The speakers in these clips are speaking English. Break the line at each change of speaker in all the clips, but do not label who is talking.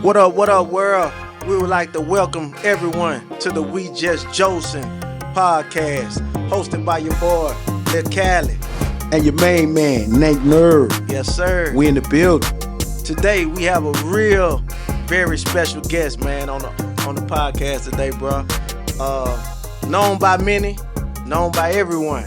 What up, world? We would like to welcome everyone to the We Just Jocin podcast, hosted by your boy, Lil Cali.
And your main man, NANK Nerve.
Yes, sir.
We in the building.
Today, we have a real, very special guest, man, on the podcast today, bro. Known by many, known by everyone.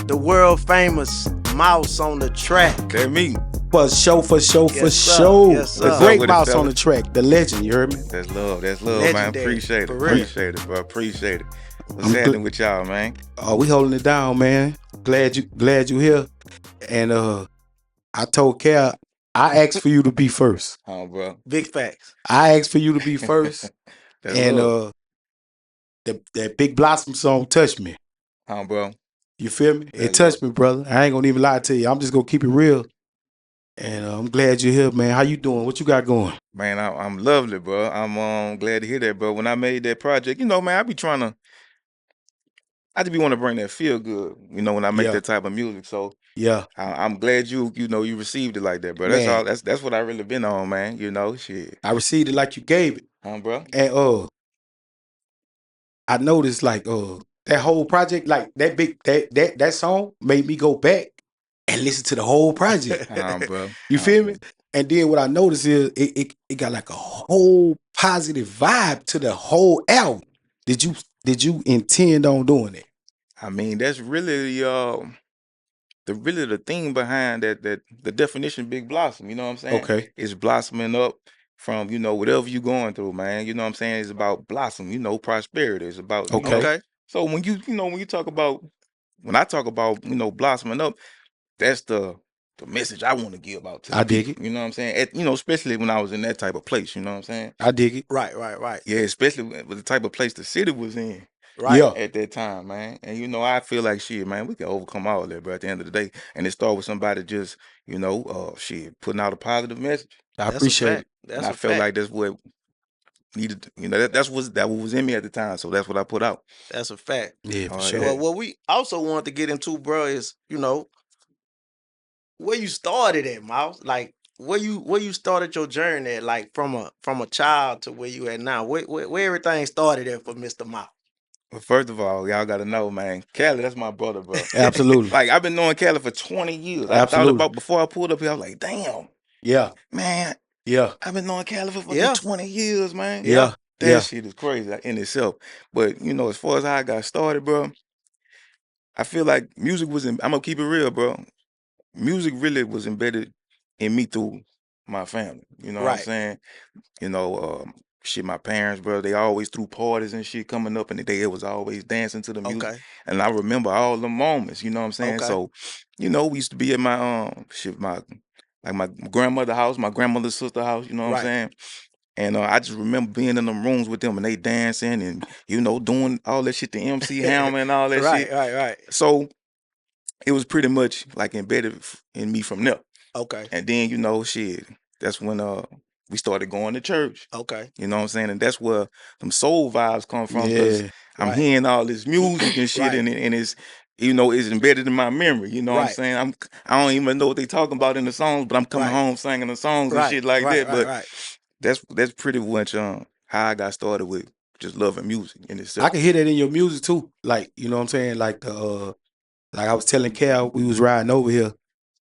The world famous Mouse on the track.
That me.
For sure.
Yes, sir. Yes, sir.
The great Mouse on the track. The legend, you heard me?
That's love, man.
Legendary.
Appreciate it.
For real.
Appreciate it, bro. Appreciate it. What's happening with y'all, man?
Oh, we holding it down, man. Glad you here. And I told Cal, I asked for you to be first.
Oh, bro.
Big facts.
I asked for you to be first.
That's
And
love.
that Big Blossom song touched me.
Oh, bro.
You feel me? It
That's
touched me, brother. I ain't gonna even lie to you. I'm just gonna keep it real. And I'm glad you're here, man. How you doing? What you got going?
Man, I'm lovely, bro. I'm glad to hear that, bro. When I made that project, man, I just be want to bring that feel good, when I make
Yeah.
that type of music. So
Yeah.
I'm glad you received it like that, bro. That's
Man.
all. That's what I really been on, man. Shit.
I received it like you gave it.
Bro.
And I noticed like that whole project, like that song made me go back and listen to the whole project.
Bro.
You feel me? And then what I noticed is it got like a whole positive vibe to the whole album. Did you intend on doing it?
I mean, that's really the thing behind that the definition of Big Blossom, you know what I'm saying?
Okay.
It's blossoming up from, whatever you going through, man. You know what I'm saying? It's about blossom, prosperity. It's about
Okay.
So when when I talk about, blossoming up, that's the message I want to give out to the
I dig
people.
it.
You know what I'm saying? Especially when I was in that type of place, you know what I'm saying?
I dig it.
Right.
Yeah, especially with the type of place the city was in.
Right.
Yeah.
At that time, man. And I feel like shit, man, we can overcome all that, bro, at the end of the day. And it start with somebody just, putting out a positive message.
I
That's a
appreciate
fact.
it.
That's
And I
a
felt
fact.
like that's what needed that what was in me at the time. So that's what I put out.
That's a fact.
Yeah, for
All
sure.
right.
Well, what we also wanted to get into, bro, is where you started at, Mouse. Like where you started your journey at, like from a child to where you at now. Where everything started at for Mr. Mouse.
Well, first of all, y'all gotta know, man, Cali, that's my brother, bro.
Absolutely.
Like I've been knowing Cali for 20 years. I thought
Absolutely.
about before I pulled up here, I was like, damn,
Yeah.
man,
Yeah.
I've been knowing Cali for fucking
Yeah.
20 years, man.
Yeah.
That
Yeah.
shit is crazy in itself. But as far as how I got started, bro, I feel like music I'm gonna keep it real, bro. Music really was embedded in me through my family. You know what I'm
Right.
saying? Shit, my parents, bro, they always threw parties and shit coming up, and it was always dancing to the music.
Okay.
And I remember all the moments, you know what I'm saying?
Okay.
So, we used to be at my my grandmother's house, my grandmother's sister's house, you know what
Right.
I'm saying? And I just remember being in them rooms with them and they dancing and doing all that shit, the MC Hammer and all that shit.
Right.
So it was pretty much like embedded in me from there.
Okay.
And then, shit, that's when we started going to church.
Okay.
You know what I'm saying? And that's where them soul vibes come from, because
Yeah.
I'm
Right.
hearing all this music and shit,
Right.
and it's it's embedded in my memory. You know what I'm
Right.
saying? I don't even know what they talking about in the songs, but I'm coming
Right.
home singing the songs and
Right.
shit like
Right.
that. But
Right.
that's pretty much how I got started with just loving music in
I
itself.
can hear that in your music too. Like, you know what I'm saying? Like like I was telling Cal, we was riding over here.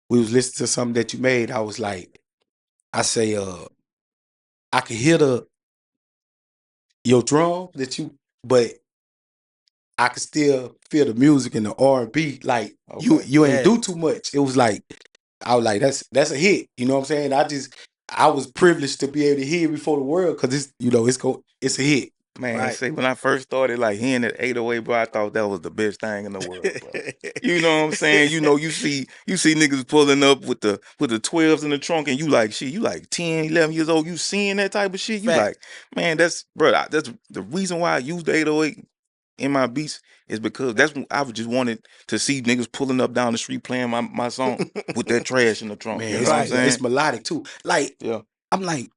We was listening to something that you made. I was like, I say, I could hear your drum but I could still feel the music and the R&B. Like you
Okay.
you ain't
Yeah.
do too much. It was like, I was like, that's a hit. You know what I'm saying? I was privileged to be able to hear it before the world, because it's a hit.
Man,
Right.
say when I first started like hearing that 808, bro, I thought that was the best thing in the world, bro. You know what I'm saying? You see niggas pulling up with the 12s in the trunk, and you like, shit, you like 10, 11 years old, you seeing that type of shit. You
Fact.
like, man, that's the reason why I use the 808 in my beats, is because that's when I just wanted to see niggas pulling up down the street playing my song with that trash in the trunk.
Man,
You know
it's,
what I'm
Right.
saying?
it's melodic too. Like,
Yeah.
I'm like,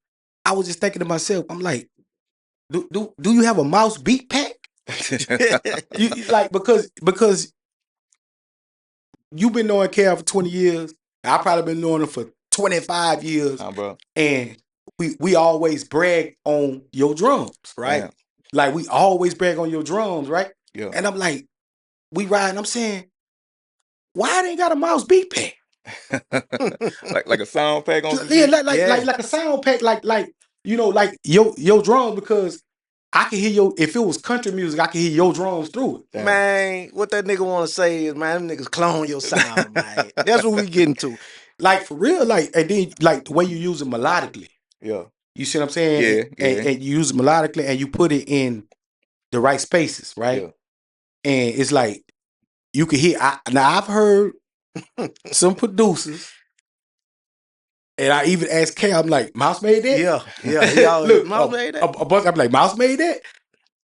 I was just thinking to myself, I'm like, do you have a mouse beat pack? You like, because you've been knowing Cal for 20 years. I probably been knowing him for 25 years.
Nah, bro.
And we always brag on your drums, right?
Damn.
Like we always brag on your drums, right?
Yeah.
And I'm like, we riding. I'm saying, why they ain't got a mouse beat pack?
like a sound pack on some
Yeah,
shit.
like a sound pack, like you know, like your drum, because I can hear your, if it was country music, I can hear your drums through it.
Damn.
Man, what that nigga want to say is, man, them niggas clone your sound, man. That's what we getting to.
Like for real, like, and then like the way you use it melodically.
Yeah.
You see what I'm saying?
Yeah,
And,
yeah.
and you use it melodically and you put it in the right spaces, right?
Yeah.
And it's like you can hear. Now I've heard some producers, and I even asked Cal, I'm like, Mouse made that?
Yeah. He always,
Look,
Mouse made that?
a bunch. I'm like, Mouse made that?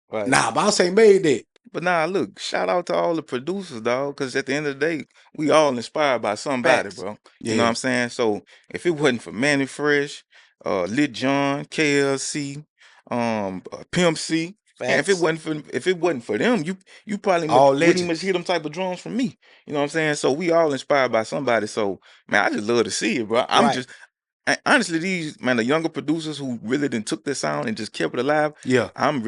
Right.
Nah, Mouse ain't made that.
But nah, look, shout out to all the producers, dog, because at the end of the day, we all inspired by somebody,
Facts.
bro.
Yeah.
You know what I'm saying? So if it wasn't for Manny Fresh, Lit John, KLC, Pimp C, and if it wasn't for them, you probably
All
wouldn't even
legends.
hear them type of drums from me. You know what I'm saying? So we all inspired by somebody. So man, I just love to see it, bro. Honestly, the younger producers who really done took this sound and just kept it alive.
Yeah.
I'm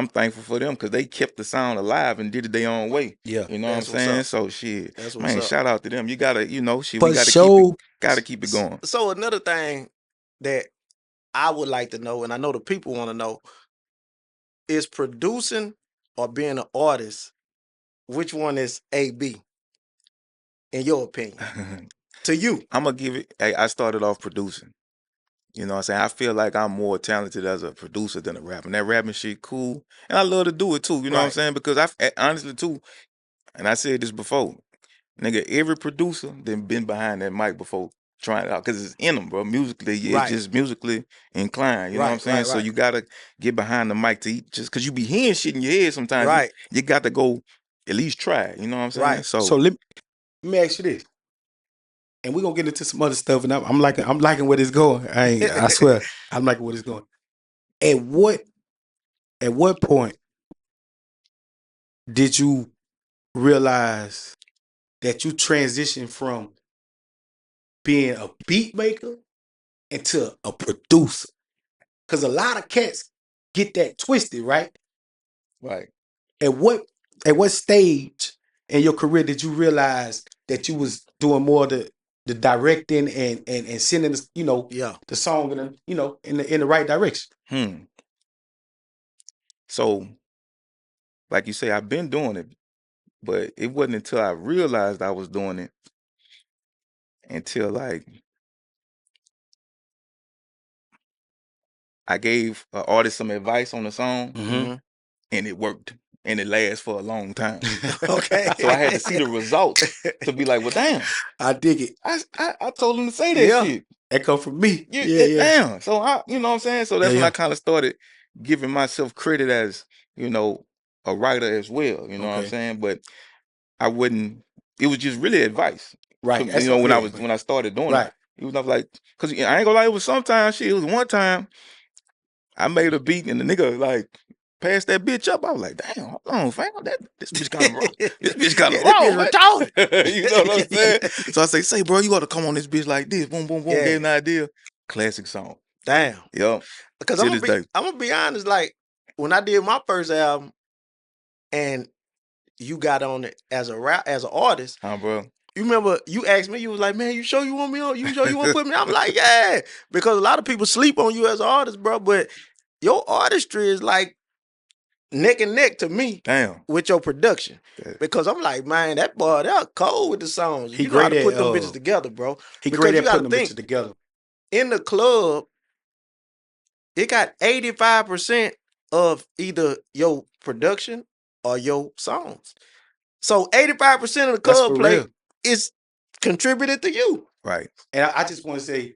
thankful for them because they kept the sound alive and did it their own way.
Yeah.
You know
That's
what I'm
what's
saying?
up.
So shit,
That's what's
man,
up.
shout out to them. You gotta, shit,
For
we gotta
sure.
keep it going.
So another thing that I would like to know, and I know the people want to know, is producing or being an artist, which one is A-B, in your opinion? To you.
I'm gonna give it. Hey, I started off producing. You know what I'm saying? I feel like I'm more talented as a producer than a rapper. And that rapping shit cool. And I love to do it too. You know what I'm
Right.
saying? Because honestly too, and I said this before, nigga, every producer then been behind that mic before trying it out. Cause it's in them, bro. Musically, it's
Right.
just musically inclined. You know what I'm
Right,
saying?
right,
So
right.
you gotta get behind the mic to eat, just cause you be hearing shit in your head sometimes.
Right.
You got to go at least try it. You know what I'm saying?
Right.
So let me ask you this, and we're gonna get into some other stuff. And I'm liking where it's going. I swear, I'm liking where it's going. At what point did you realize that you transitioned from being a beat maker into a producer? Because a lot of cats get that twisted, right?
right.
At what stage in your career did you realize that you was doing more the directing and sending the,
Yeah.
the song in the right direction?
So, like you say, I've been doing it, but it wasn't until I realized I was doing it until like I gave an artist some advice on the song
Mhm.
and it worked and it lasts for a long time.
Okay.
So I had to see the results to be like, well, damn,
I dig it.
I told him to say that
Yeah.
shit.
That come from me.
Yeah.
Yeah.
Damn. So you know what I'm saying? So that's when
Yeah.
I kind of started giving myself credit as, a writer as well. You know what I'm
Okay.
saying? But I wouldn't. It was just really advice.
Right.
You know, when I started doing
right.
it, it was not like, because I ain't gonna lie, it was sometimes shit. It was one time I made a beat and the nigga like passed that bitch up. I was like, damn, hold on, fam, this bitch kind of wrong. This bitch kind of
Yeah,
wrong,
this
man.
bitch retarded.
You know what I'm saying? So I say, bro, you got to come on this bitch like this. Boom, boom, boom.
Yeah.
Gave an idea. Classic song.
Damn.
Yup.
Because
To
I'm
this
gonna
day.
be honest, like when I did my first album and you got on it as an artist,
Huh, bro?
you remember you asked me, you was like, man, you sure you want me on? You sure you want to put me? I'm like, yeah. Because a lot of people sleep on you as an artist, bro. But your artistry is like neck and neck to me.
Damn.
With your production.
Yeah.
Because I'm like, man, that boy, they're cold with the songs.
He
You know how
great
to put
at,
them bitches together, bro.
He
Because
great
you
at
gotta
putting them
think,
bitches together.
in the club, it got 85% of either your production or your songs. So 85% of the
That's
club
for
play
real.
is contributed to you.
Right.
And I just want to say,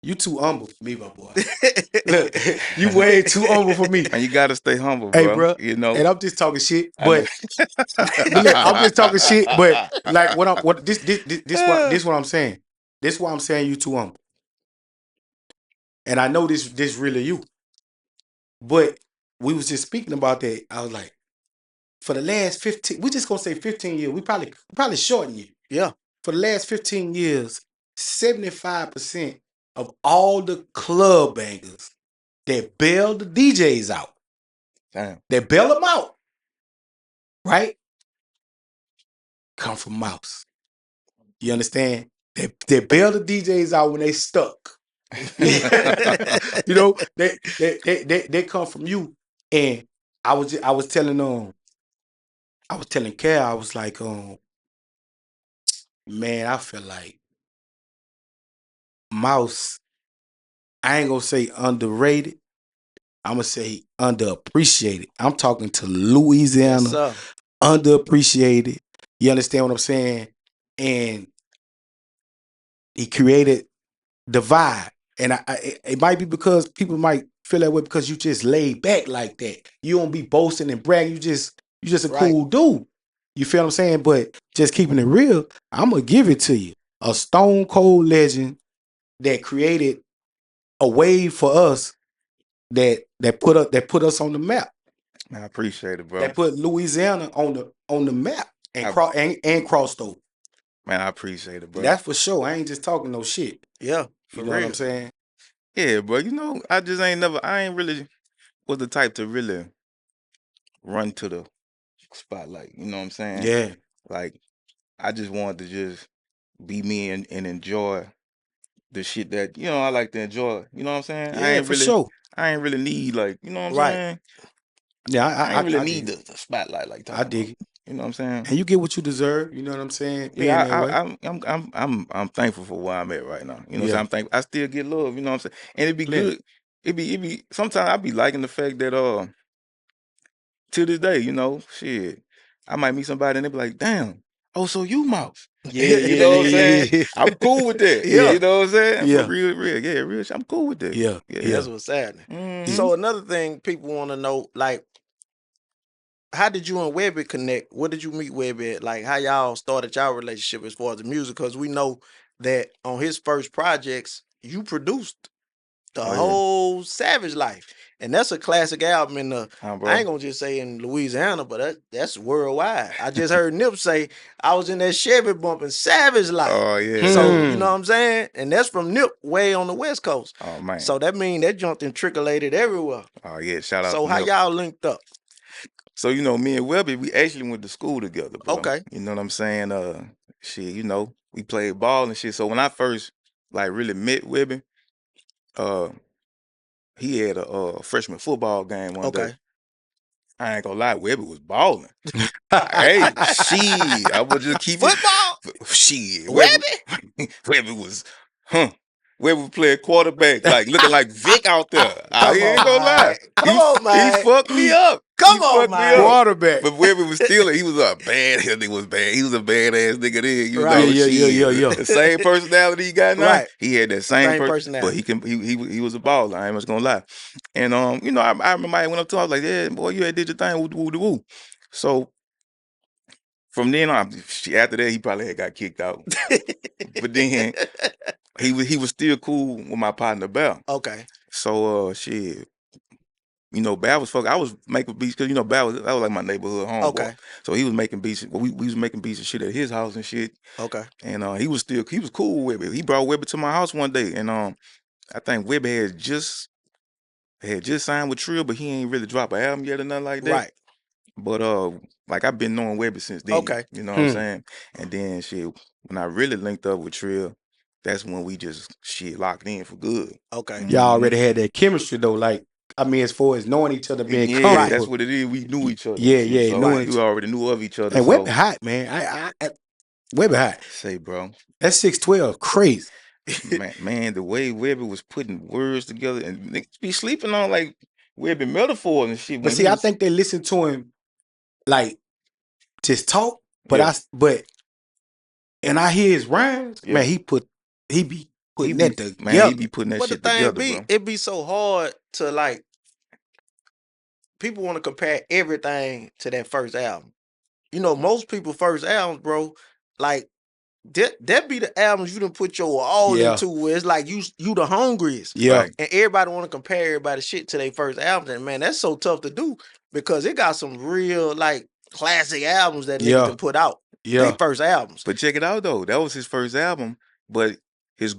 you too humble for me, my boy. Look, you way too humble for me.
And you got to stay humble, bro.
Hey, bro.
You know.
And I'm just talking shit,
I know.
but look, I'm just talking shit. But like, this what I'm saying. This why I'm saying you too humble. And I know this really you. But we was just speaking about that. I was like, for the last 15, we just gonna say 15 years. We probably shorten you.
Yeah.
For the last 15 years, 75% of all the club bangers that bail the DJs out,
Damn.
that bail them out, right? Come from Mouse. You understand? They bail the DJs out when they stuck. You know, they come from you. And I was telling Cal, I was like, man, I feel like Mouse, I ain't gonna say underrated. I'm gonna say underappreciated. I'm talking to Louisiana,
Yes, sir.
underappreciated. You understand what I'm saying? And he created the vibe. And it might be because people might feel that way because you just laid back like that. You don't be boasting and bragging. You just a
Right.
cool dude. You feel what I'm saying? But just keeping it real, I'm gonna give it to you. A stone cold legend that created a wave for us that put us on the map.
Man, I appreciate it, bro.
That put Louisiana on the map and crossed over.
Man, I appreciate it, bro.
That's for sure. I ain't just talking no shit.
Yeah, for
You know
real.
what I'm saying?
Yeah, bro. You know, I ain't really was the type to really run to the spotlight. You know what I'm saying?
Yeah.
Like, I just wanted to just be me and enjoy the shit that, you know, I like to enjoy. You know what I'm saying?
Yeah, for sure.
I ain't really need, like, you know what I'm
Right.
saying?
Yeah,
I ain't really
I
need
dig it.
the spotlight like
I
talking
dig
about.
it.
You know what I'm saying?
And you get what you deserve. You know what I'm saying? Being
Yeah,
that way.
I'm thankful for where I'm at right now. You know what I'm
Yeah.
saying? I'm thankful. I still get love, you know what I'm saying? And it'd be
Plenty.
good. It'd be sometimes I be liking the fact that to this day, you know, shit, I might meet somebody and they be like, damn, oh, so you Mouse.
Yeah,
You know what I'm saying?
yeah.
I'm cool with that.
Yeah.
You know what I'm saying?
Yeah.
For real. Yeah, real shit. I'm cool with that.
Yeah.
Yeah.
That's what's happening.
Mhm.
So another thing people want to know, like, how did you and Webbie connect? What did you meet Webbie at? Like, how y'all started y'all relationship as far as the music? Because we know that on his first projects, you produced the
Oh, yeah.
whole Savage Life, and that's a classic album in the.
Bro.
I ain't gonna just say in Louisiana, but that's worldwide. I just heard Nip say I was in that Chevy bumping Savage Life.
Oh, yeah.
So you know what I'm saying, and that's from Nip way on the West Coast.
Oh, man.
So that mean that jumped and trickulated everywhere.
Oh, yeah. Shout out
So
to
how
Nip.
y'all linked up?
So, you know, me and Webbie, we actually went to school together, bro.
Okay.
You know what I'm saying? Shit, you know, we played ball and shit. So when I first, like, really met Webbie, he had a freshman football game one day.
Okay.
I ain't gonna lie, Webbie was balling. Hey, shit, I would just keep
Football?
it. Shit,
Webbie?
Webbie was, Webbie was playing quarterback, like looking like Vic out there. I
Come
ain't
on,
gonna lie.
man. Come on, man.
He fucked me up.
Come
He
on,
fucked me
man.
up.
Quarterback.
But Webbie was still, he was a bad, his nigga was bad. He was a badass nigga then, you
Right.
know.
Yeah.
Shit. The same personality he got now.
Right.
He had that same
Same
personality. But
personality.
he was a baller. I ain't much gonna lie. And you know, I remember I went up to him, I was like, yeah, boy, you had did your thing, woo. So from then on, after that, he probably had got kicked out. But then he was still cool with my partner Bell.
Okay.
So shit. You know, Bal was fucking. I was making beats because you know that was like my neighborhood homeboy.
Okay.
So he was making beats. We was making beats and shit at his house and shit.
Okay.
And he was cool with it. He brought Webbie to my house one day, and I think Webbie had just signed with Trill, but he ain't really dropped an album yet or nothing like that.
Right.
But like I've been knowing Webbie since then.
Okay.
You know what I'm saying? And then shit, when I really linked up with Trill, that's when we just locked in for good.
Okay.
Y'all already had that chemistry though. Like, I mean, as far as knowing each other, being comfortable.
Yeah, that's what it is. We knew each other.
Yeah,
so
knowing
we already knew of each other.
And
so.
Webbie hot, man. Webbie hot.
Say, bro.
That's 6'12", crazy.
man, the way Webbie was putting words together and niggas be sleeping on like Webbie metaphors and shit.
But see, I think they listen to him like just talk. But and I hear his rhymes.
Yeah.
Man, he be putting that together.
Man, he be putting that
But
shit
the thing
together,
be,
bro.
it be so hard to like. People want to compare everything to that first album. You know, most people first albums, bro, like that be the albums you done put your all into. Where it's like you the hungriest.
Yeah.
Right.
And everybody want to compare everybody's shit to their first albums. And man, that's so tough to do because it got some real like classic albums that niggas can put out.
Yeah.
They first albums.
But check it out though. That was his first album, but his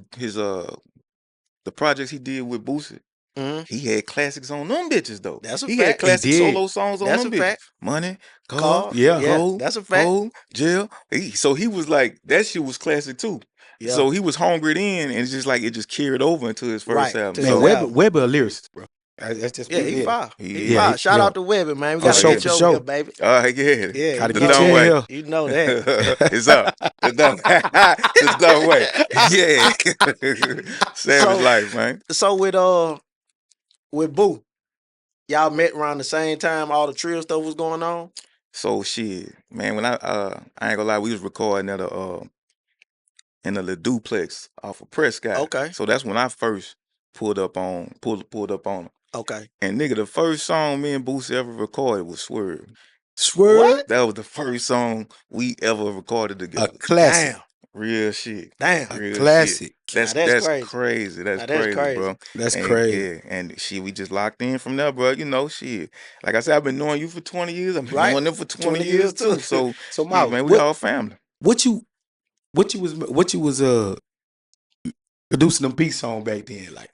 the projects he did with Boosie,
Mhm.
he had classics on them bitches though.
That's a
He had
fact.
He
classic
did.
solo songs on
That's
them
a
bitches.
fact.
Money, car,
Car.
Yeah.
Yeah,
gold,
that's a fact.
fold, jail. So he was like, that shit was classic too.
Yeah.
So he was hungered in, and it's just like it just carried over into his first
Right,
album.
to
Man,
his
So
album.
Webbie a lyricist, bro. That's just
Yeah,
what
he
it is.
fire.
He
He
is.
fire.
Yeah,
Shout
yeah.
out to Webbie, man. We
For
gotta
sure,
get
for
you over
sure.
here, baby.
All right, yeah.
Yeah,
Gotta
The
get
dumb
you in
way.
here.
You know that.
It's up. The dumb, the dumb way. Yeah. Savage
So-
life, man.
So with Boo, y'all met around the same time all the Trill stuff was going on?
So shit, man. When I ain't gonna lie, we was recording at a in a little duplex off of Prescott.
Okay.
So that's when I first pulled up on him.
Okay.
And nigga, the first song me and Boosie ever recorded was Swerve.
Swerve,
What?
That was the first song we ever recorded
a
together.
classic.
Damn.
Real shit.
Damn.
A
Real
classic.
Shit.
Now,
That's
crazy.
crazy. That's
Now, that's
crazy,
crazy.
bro.
That's
And,
crazy.
Yeah, and shit, we just locked in from there, bro. You know, shit. Like I said, I've been knowing you for 20 years. I've been
Right.
knowing them for 20,
20
years
years,
too.
too.
So,
So,
yeah,
Miles,
man, we all family.
what you was producing them beats on back then, like?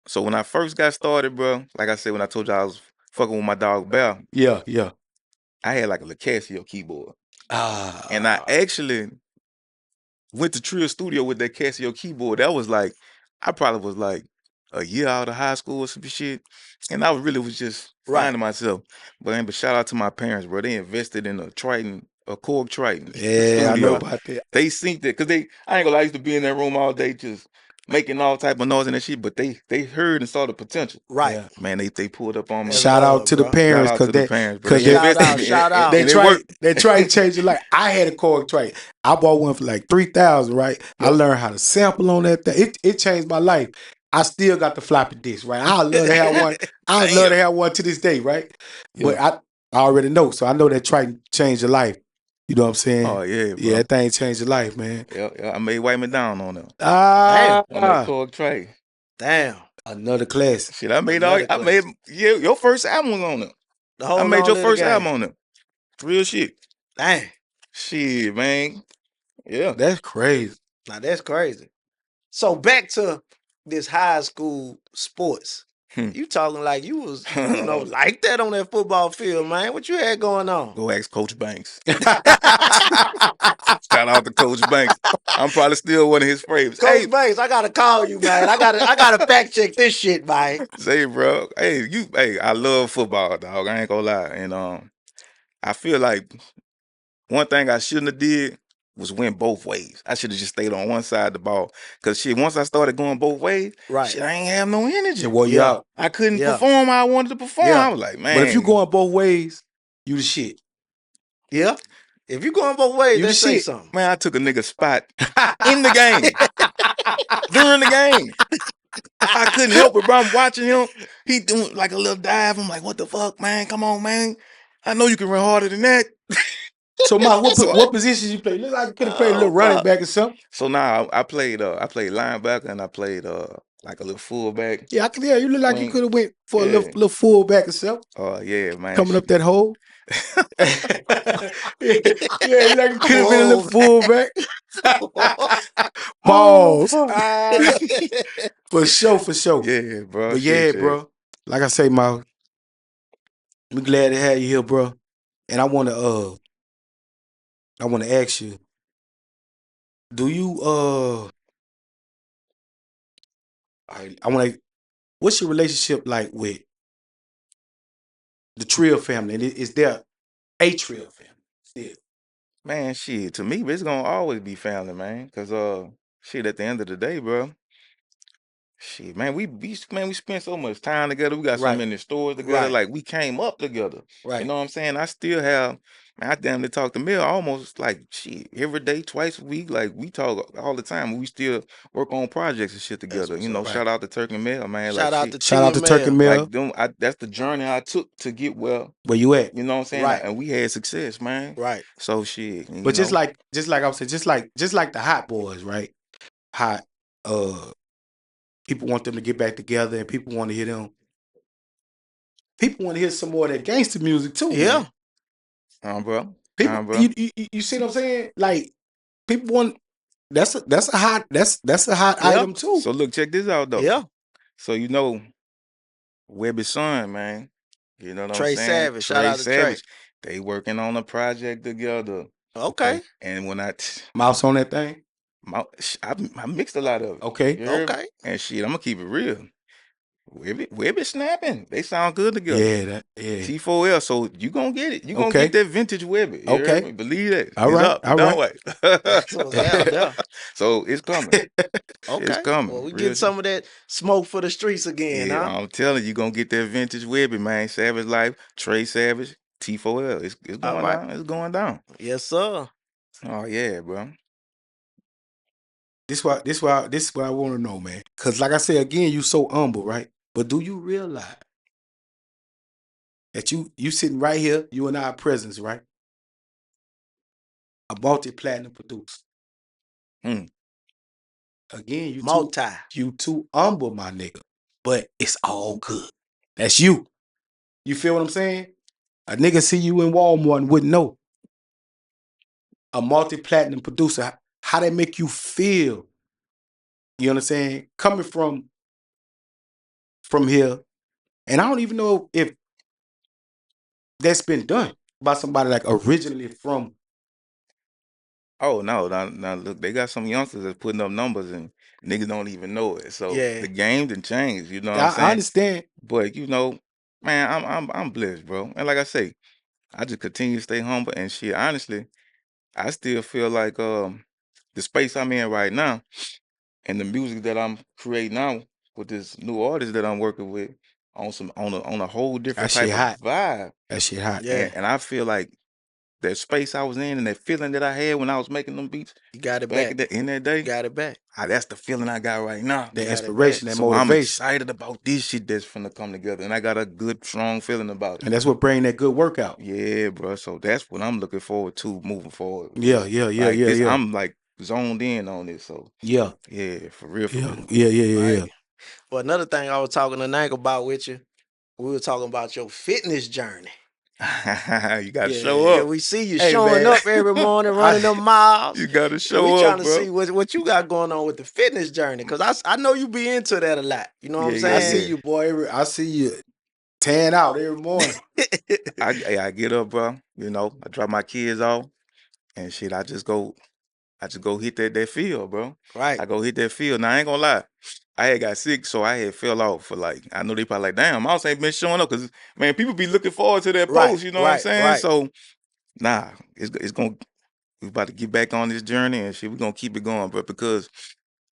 So when I first got started, bro, like I said, when I told you I was fucking with my dog Bell,
Yeah, yeah.
I had like a Casio keyboard.
Ah,
And I actually went to Trill Studio with that Casio keyboard. That was like, I probably was like a year out of high school or some shit. And I really was just
Right.
finding myself. But shout out to my parents, bro. They invested in a Korg Triton
yeah, I know
studio.
about that.
They synced it, cause I ain't gonna lie, I used to be in that room all day just making all type of noise and that shit, but they heard and saw the potential.
Right.
Yeah.
Man, they pulled up on me.
That's
Shout
love,
out to the
bro.
parents,
Shout out
cause
to the
they
parents, bro.
cause
They
they-
Shout
invested
out,
in me,
shout
and-
out.
they
and it
tried
worked.
they tried to change your life. I had a Korg Triton. I bought one for like 3,000, right? I learned how to sample on that thing. It changed my life. I still got the floppy disk, right? I love to have one. I love to have one to this day, right? But I already know, so I know that Triton changed your life. You know what I'm saying?
Oh yeah, bro.
Yeah, that thing changed your life, man.
Yeah, I made wipe me down on them.
Ah,
On that Korg tray.
Damn.
another classic.
Shit, I made
Another
I made your first album was on them.
The
I
whole
made your
Long
first
Little
album
Game.
on them. Real shit.
Damn.
Shit, man. Yeah.
That's crazy.
Now that's crazy. So back to this high school sports. You talking like you was, like that on that football field, man. What you had going on?
Go ask Coach Banks. Shout out to Coach Banks. I'm probably still one of his favorites.
Coach
Hey,
Banks, I gotta call you, man. I gotta fact check this shit, man.
say, bro. Hey, I love football, dog. I ain't gonna lie. And I feel like one thing I shouldn't have did was win both ways. I should have just stayed on one side of the ball. Cause shit, once I started going both ways,
Right.
shit, I ain't have no energy.
It wore you
Yeah.
out.
I couldn't
Yeah.
perform how I wanted to perform.
Yeah.
I was like, man.
But if you going both ways, you the shit.
Yeah. If you going both ways,
You
let's
the
say
shit.
something.
Man, I took a nigga spot in the game. During the game. I couldn't help it, bro. I'm watching him. He doing like a little dive. I'm like, what the fuck, man? Come on, man. I know you can run harder than that.
So, Miles,
So-
what positions you play? Look like you could have played a little running back or something.
So now I played linebacker and I played like a little fullback.
Yeah, you look like you
Wing.
could have went for a
Yeah.
little fullback or something.
Oh yeah, man.
Coming up that hole. yeah, like you could have been a little fullback. Balls. For sure.
Yeah, bro.
But yeah,
Shit,
bro. Like I say, Miles, we glad to have you here, bro. And I wanna ask you, do you what's your relationship like with the Trill family? And is there a Trill family still?
Man, shit. To me, it's gonna always be family, man. Cause shit, at the end of the day, bro. Shit, man, we spent so much time together. We got so
Right.
many stories together.
Right.
Like we came up together.
Right.
You know what I'm saying? I still have, man, I damn near talk to Mill almost like shit every day, twice a week. Like we talk all the time. We still work on projects and shit together.
what's
You know,
up.
shout out to Turkey Mill, man.
Shout
like,
out
shit,
to
Shout out to Turkey Mill.
like them. That's the journey I took to get well.
Where you at?
You know what I'm saying?
Right.
And we had success, man.
Right.
So shit. you
But just
know,
like I was saying, just like the Hot Boys, right? Hot people want them to get back together and people want to hear them. People want to hear some more of that gangster music too.
Yeah.
Man.
bro.
People,
bro.
you see what I'm saying? Like people want that's a hot
Yeah.
item too.
So look, check this out though.
Yeah.
So you know, Webbie's son, man. You know what I'm
Trey
saying?
Savage. Shout out to Trey.
Savage. They working on a project together.
Okay.
And when I
Mouse on that thing.
I mixed a lot of it.
Okay.
You heard me?
Okay.
And shit, I'm gonna keep it real. Webbie snapping. They sound good together.
Yeah,
T4L. So you gonna get it. You gonna
Okay.
get that vintage Webbie. You
Okay.
heard me? Believe that.
All
It's
right,
up.
all
Don't
right.
wait.
So it's out there.
So it's coming.
Okay.
It's coming.
Well, we
Real
get some of that smoke for the streets again,
Yeah,
huh?
I'm telling you, gonna get that vintage Webbie, man. Savage Life, Trey Savage, T4L. It's
All
going
right.
down. It's going down.
Yes, sir.
Oh yeah, bro.
This what I want to know, man. Cause like I said again, you so humble, right? But do you realize that you sitting right here, you and our presence, right? A multi-platinum producer.
Hmm.
Again,
Multi.
you too humble, my nigga. But it's all good. That's you. You feel what I'm saying? A nigga see you in Walmart and wouldn't know. A multi-platinum producer, how that make you feel? You understand? Coming from here, and I don't even know if that's been done by somebody like originally from.
Oh no, now look, they got some youngsters that's putting up numbers and niggas don't even know it. So
Yeah.
the game done changed, you know what I'm
I
saying?
understand.
But you know, man, I'm blessed, bro. And like I say, I just continue to stay humble and shit. Honestly, I still feel like the space I'm in right now and the music that I'm creating now with this new artist that I'm working with on a whole different
That
type
shit
of
hot.
vibe.
That shit hot.
Yeah.
And I feel like that space I was in and that feeling that I had when I was making them beats
You got it
back
back.
in that day,
You got it back.
that's the feeling I got right now.
The
got it
inspiration,
back.
that
So I'm
motivation.
excited about this shit that's finna come together, and I got a good, strong feeling about it.
And that's what bring that good workout.
Yeah, bro. So that's what I'm looking forward to moving forward.
Yeah.
Like this, I'm like zoned in on this. So
Yeah.
yeah, for real, for real.
Yeah.
Right. Well, another thing I was talking to NANK about with you, we were talking about your fitness journey.
You gotta
Yeah,
show
yeah,
up.
we see you
Hey,
showing
man.
up every morning, running them miles.
You gotta
We
show
trying
up,
to
bro.
see what you got going on with the fitness journey, cause I know you be into that a lot. You know what I'm
Yeah,
saying?
I see you, boy. I see you tan out every morning.
I get up, bro. You know, I drop my kids off and shit. I just go hit that field, bro.
Right.
I go hit that field. Now I ain't gonna lie. I had got sick, so I had fell off for like, I know they probably like, damn, Mouse ain't been showing up because man, people be looking forward to that
Right,
post, you know what I'm
right,
saying?
right.
So nah, it's gonna we about to get back on this journey and shit. We're gonna keep it going, bro, because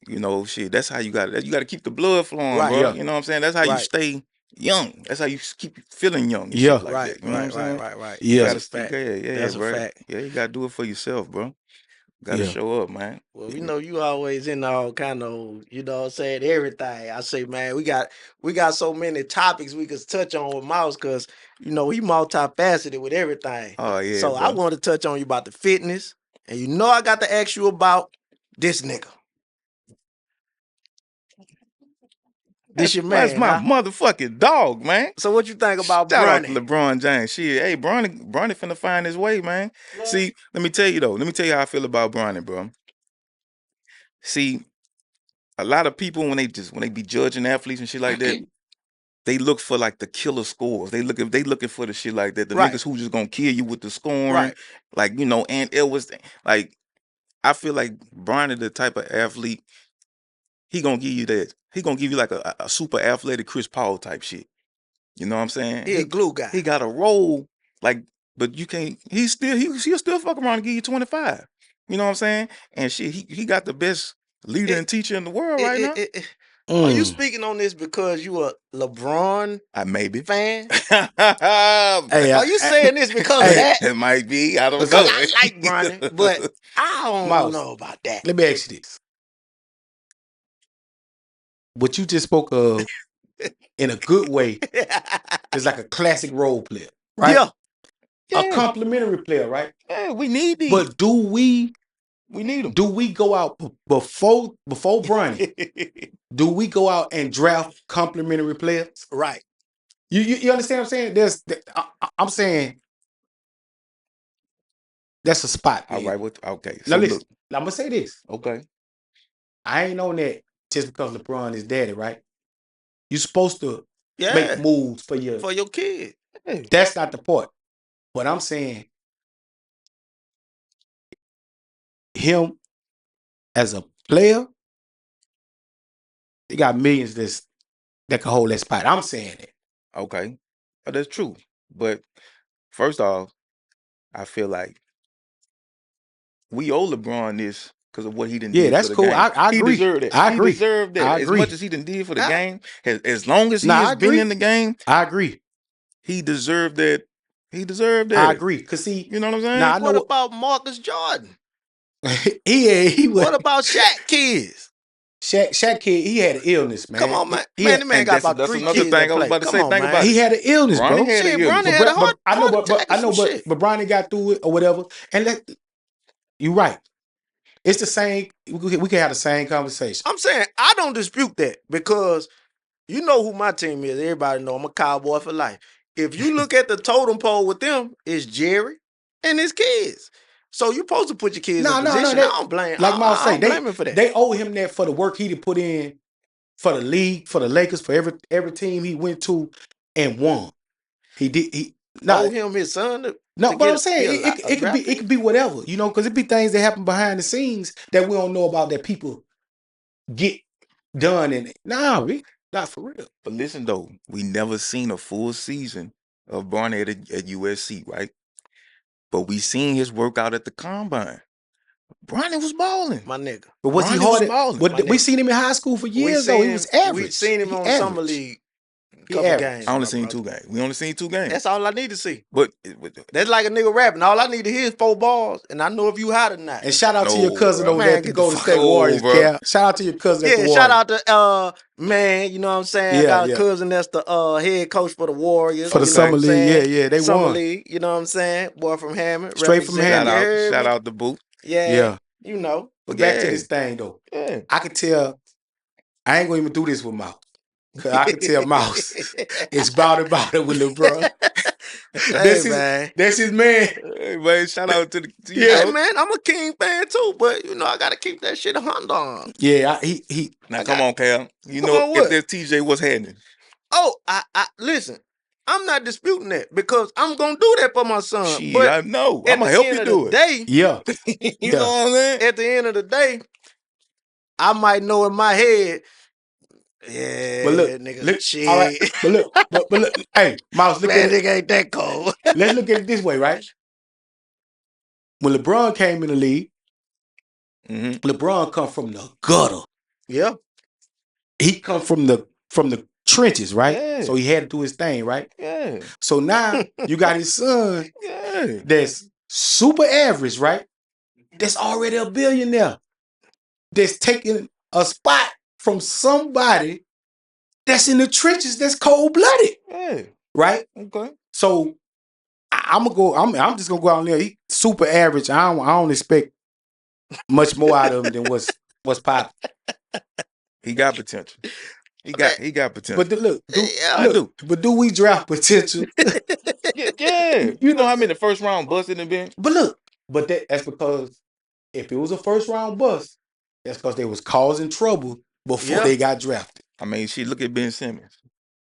you know, shit, that's how you gotta keep the blood flowing,
Right,
bro.
yeah.
You know what I'm saying? That's how you
Right.
stay young. That's how you keep feeling young and
Yeah.
shit like
Right,
that. You know what I'm saying?
right.
Yeah.
You
That's a
gotta
fact.
yeah,
That's a
bro.
fact.
Yeah, you gotta do it for yourself, bro. Gotta
Yeah.
show up, man.
Well, we know you always in all kind of, you know what I'm saying, everything. I say, man, we got so many topics we could touch on with Mouse because, you know, he multifaceted with everything.
Oh yeah,
So I
bro.
want to touch on you about the fitness. And you know I got to ask you about this nigga. This your
That's
man,
my
huh?
motherfucking dog, man.
So what you think about
Shout out to
Bronny?
LeBron James. Shit, hey, Bronny finna find his way, man. See, let me tell you though. Let me tell you how I feel about Bronny, bro. See, a lot of people when they be judging athletes and shit like that, they look for like the killer scores. They looking for the shit like that. The
Right.
niggas who just gonna kill you with the scoring,
Right.
like you know. And it was like I feel like Bronny the type of athlete. He gonna give you that. He gonna give you like a super athletic Chris Paul type shit. You know what I'm saying?
He a glue guy.
He got a role like, but you can't. He'll still fuck around and give you 25. You know what I'm saying? And shit, he got the best leader and teacher in the world right now.
Are you speaking on this because you a LeBron
Maybe.
fan?
Hey,
Are you saying this because of that?
It might be. I don't know.
Because I like Bronny, but I don't
Mouse.
know about that.
let me ask you this. What you just spoke of in a good way is like a classic role player, right?
Yeah.
A complimentary player, right?
Yeah, we need these.
But do we
need them.
do we go out before Bronny? Do we go out and draft complimentary players?
Right.
You understand what I'm saying? I'm saying that's a spot.
All
Man.
right. Okay.
Now
So
listen,
look.
I'm gonna say this.
Okay.
I ain't on that just because LeBron is daddy, right? You supposed to
Yeah,
make moves for your.
kid. Yeah.
That's not the point. But I'm saying him as a player, he got millions that can hold that spot. I'm saying it.
Okay, that's true. But first off, I feel like we owe LeBron this because of what he done
Yeah,
did
that's
for the
cool.
game.
I
He
agree.
deserved it.
I
He
agree.
deserved that
I
as
agree.
much as he done did for the
I-
game. As long as he
Nah, I
has been
agree.
in the game,
I agree.
he deserved that. He deserved
I
that.
agree. Cause see,
You know what I'm saying?
now I
What
know
about Marcus Jordan?
he was
What about Shaq kids?
Shaq kid. He had an illness, man.
Come on, man.
He
Man,
had-
the man
and
got
that's
about
that's
3
another
kids
thing
that
I was
play.
about to
Come
say.
on,
Think
man.
about
he
it.
had an illness,
Bronny
bro.
had
Shit,
a illness.
Bronny had a heart
but
attack or some shit.
Bronny got through it or whatever. And you right. It's the same. We can have the same conversation.
I'm saying I don't dispute that because you know who my team is. Everybody know I'm a Cowboy for life. If you look at the totem pole with them, it's Jerry and his kids. So you're supposed to put your kids in position. I don't blame.
Like Miles
I
say,
don't blame him for that.
they owe him that for the work he did put in for the league, for the Lakers, for every team he went to and won. He did.
Owe him his son.
No,
to
but
get
I'm saying it could
draft
be whatever, you know, because it be things that happen behind the scenes that we don't know about that people get done and not for real.
But listen though, we never seen a full season of Bronny at USC, right? But we seen his workout at the combine. Bronny was balling.
my nigga.
But was he
Bronny was
hard?
balling.
But we seen him in high school for years though. He was average.
We seen him
He
on
average.
summer league.
He
Couple
average.
games.
I only
my
seen
brother.
2 games. We only seen 2 games.
That's all I need to see.
But
That's like a nigga rapping. All I need to hear is 4 balls, and I know if you hot or not.
And shout out to your
No,
cousin
bro.
over
Man,
there at the
get the
Golden
fuck
State
over,
Warriors,
bro.
Cal. Shout out to your cousin at the
Yeah,
Warriors.
shout out to man, you know what I'm saying? I
Yeah,
got a
yeah.
cousin that's the head coach for the Warriors.
For the
you know
summer
what I'm
league.
saying?
Yeah, they
Summer
won.
league, you know what I'm saying? Boy from Hammond.
Straight from
represent,
Hammond.
you heard
shout
me?
out the boot.
Yeah, you know.
But
yeah.
back to this thing though.
Yeah.
I could tell I ain't gonna even do this with Mouse. Cause I can tell Mouse it's about it with LeBron.
Man.
That's his man.
Hey, man, shout out to the
Hey man, I'm a King fan too, but you know I gotta keep that shit 100 on.
Yeah, he
Now come on, Cal. You
Come
know
on,
if
what?
there's TJ, what's happening?
Oh, I listen. I'm not disputing that because I'm gonna do that for my son.
Shit,
but
I know.
at
I'm gonna
the
help
end
you
of
do
the
it.
day,
yeah.
You know what I'm saying?
at the end of the day, I might know in my head, yeah,
But look,
nigga, shit.
all right. But look, hey, Mouse, look
Man,
at it.
nigga ain't that cold.
Let's look at it this way, right? When LeBron came in the league, LeBron come from the gutter.
Yeah.
He come from the trenches, right?
Yeah.
So he had to do his thing, right?
Yeah.
So now you got his son
Yeah.
that's super average, right? That's already a billionaire. That's taking a spot from somebody that's in the trenches that's cold-blooded,
Yeah.
right?
Okay.
So I'm just gonna go out there. He super average. I don't expect much more out of him than what's popping.
He got potential. He got potential.
But look,
I do.
But do we draft potential?
Yeah. You know how many first round busted and been?
But look, that's because if it was a first round bust, that's because they was causing trouble before they got drafted.
I mean, shit, look at Ben Simmons.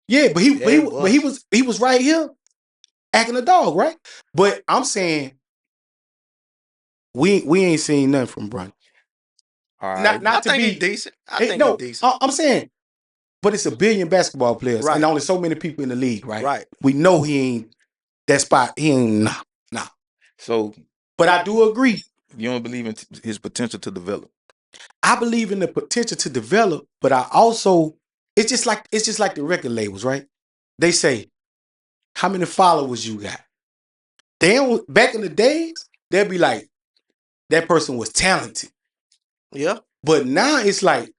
Yeah, but he was right here acting a dog, right? But I'm saying we ain't seen nothing from Bronny.
All right.
I think he's decent. I think he's decent.
I'm saying, but it's a billion basketball players,
Right.
and only so many people in the league, right?
Right.
We know he ain't that spot. He ain't nah.
So
But I do agree.
you don't believe in his potential to develop.
I believe in the potential to develop, but I also it's just like the record labels, right? They say, how many followers you got? They don't, back in the days, they'd be like, that person was talented.
Yeah.
But now it's like,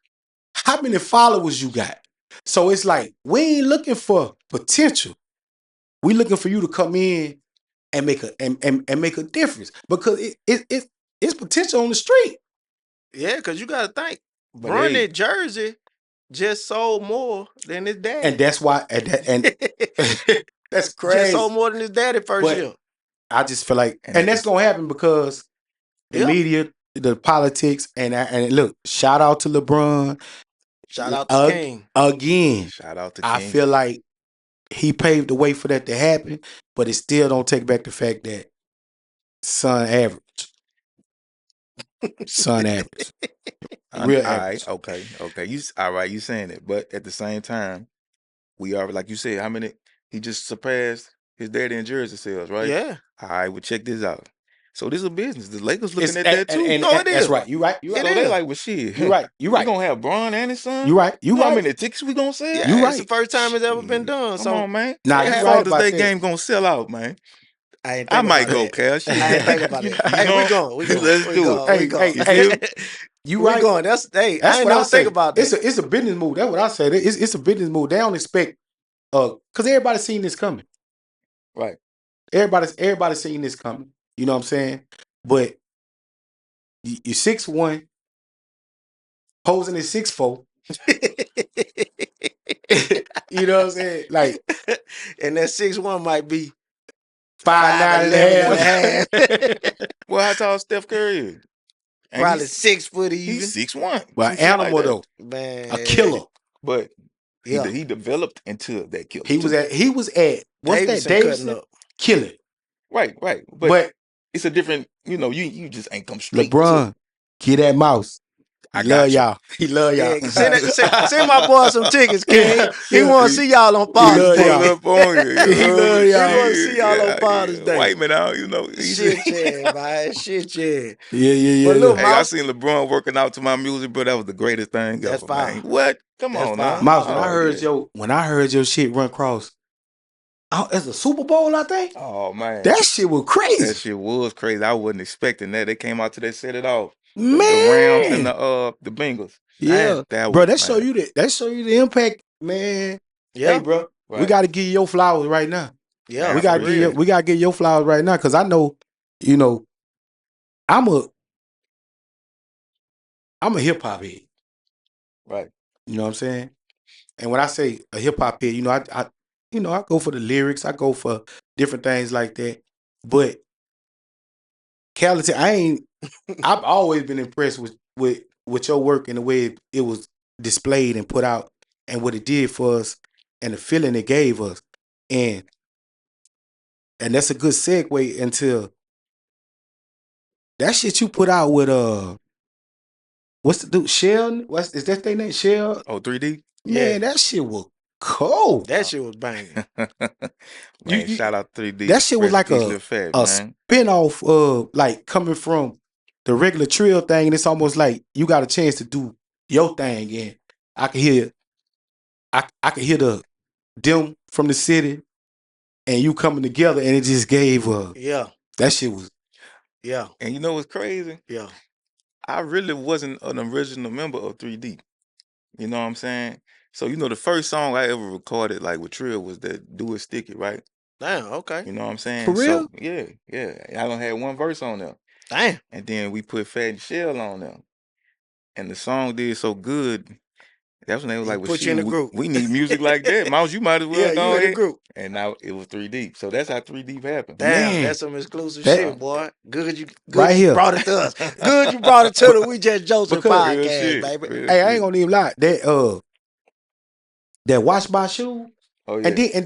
how many followers you got? So it's like, we ain't looking for potential. We looking for you to come in and make a difference. Because it's potential on the street.
Yeah, because you gotta think.
But
Bronny jersey just sold more than his daddy.
And that's why and that's crazy.
Just sold more than his daddy first
But
year.
I just feel like, and that's gonna happen because the media the politics and look, shout out to LeBron
Shout out to King.
again.
Shout out to
I
King.
feel like he paved the way for that to happen, but it still don't take back the fact that son average. Son average. Real
All right,
average.
okay. All right, you saying it, but at the same time, we are like you said. How many? He just surpassed his daddy in jersey sales, right?
Yeah.
All right, well, check this out. So this is a business. The Lakers looking
It's-
at that too.
and
No, it
that's
is.
right. You right. You
So
right.
they like, well, shit.
You right. You right.
We gonna have Bron and his son.
You right. You
know how
right.
many tickets we gonna sell?
Yeah,
You
it's
right.
the first time it's ever been
Shit.
done.
Come
So
on, man.
Nah,
That
you right
Father's
about
Day
that.
game gonna sell out, man.
I ain't
I
think
might
about
go,
that.
Cal. Shit.
I ain't think about it. Hey, we going. We going.
Let's
we
do
going,
it.
We going.
You
we
right.
going. That's I
That's
ain't
what I
never
say.
think about that.
It's a business move. That's what I say. It's a business move. They don't expect because everybody seen this coming.
Right.
Everybody seen this coming. You know what I'm saying? But you 6'1", posing at 6'4". You know what I'm saying? Like
and that 6'1" might be
5'9"
5'11"
and a half.
Well, how tall Steph Curry is? And
probably
he's
6 foot even.
he's 6'1".
But animal though,
Man,
a killer.
But
Yeah,
he developed into that killer.
He was at what's that?
cutting
Davidson
up.
killing.
right.
But
It's a different, you just ain't come straight.
LeBron, get that mouse.
I
He
got
love
you.
y'all. He love y'all.
Yeah, send my boy some tickets, King. He
Yeah.
want to see y'all on
He
Father's
love
Day.
y'all.
Pull up on you.
He love y'all.
He wanna see y'all on Father's Day.
White man out,
Shit, yeah, man. Shit, yeah.
Yeah.
But look,
Hey, I
Mouse,
seen LeBron working out to my music, bro. That was the greatest thing
That's
ever,
fire.
man. What? Come
That's
on,
fire.
now.
Mouse,
Oh,
when I heard your shit run across, it's a Super Bowl, I think.
Oh man,
That shit was crazy.
that shit was crazy. I wasn't expecting that. They came out till they set it off.
Man.
The Rams and the Bengals.
Yeah,
That
bro.
was,
That show
man.
you the impact, man.
yeah,
Hey, bro, we
Right.
got to give you your flowers right now.
yeah,
Man,
we
for
got to
real.
give your flowers right now because I know, I'm a hip hop head.
Right.
You know what I'm saying? And when I say a hip hop head, I go for the lyrics. I go for different things like that. But Cality, I've always been impressed with your work and the way it was displayed and put out and what it did for us and the feeling it gave us. And that's a good segue into that shit you put out with what's the dude? Shell? Is that their name? Shell?
Oh, 3D?
Yeah.
Man, that shit was cold.
That shit was banging.
Man,
You-
shout out 3D.
that shit was
Rest in
like
peace,
a
Lil Fat,
a
man.
spin-off of like coming from the regular Trill thing, and it's almost like you got a chance to do your thing, and I can hear the them from the city and you coming together, and it just gave
Yeah,
that shit was
yeah,
And you know what's crazy?
yeah.
I really wasn't an original member of 3D. You know what I'm saying? So, the first song I ever recorded, like with Trill, was that Do It Stick It, right?
Damn, okay.
You know what I'm saying?
For real?
So, yeah. I don't have one verse on there.
Damn.
And then we put Fat and Shell on there. And the song did so good. That's when they was
He
like, well,
put you
shit,
in the group.
we need music like that. Mouse, you might as well
Yeah,
go
you in the
ahead.
group.
And now it was 3 Deep. So that's how 3 Deep happened.
Damn,
Man,
that's some exclusive
that-
shit, boy. Good you
Right here.
brought it to us. Good you brought it to the We Just Jocin
Because-
podcast,
Real shit,
baby.
real
Hey, I
shit.
ain't gonna even lie. That Watch My Shoe,
Oh, yeah.
and
Yeah.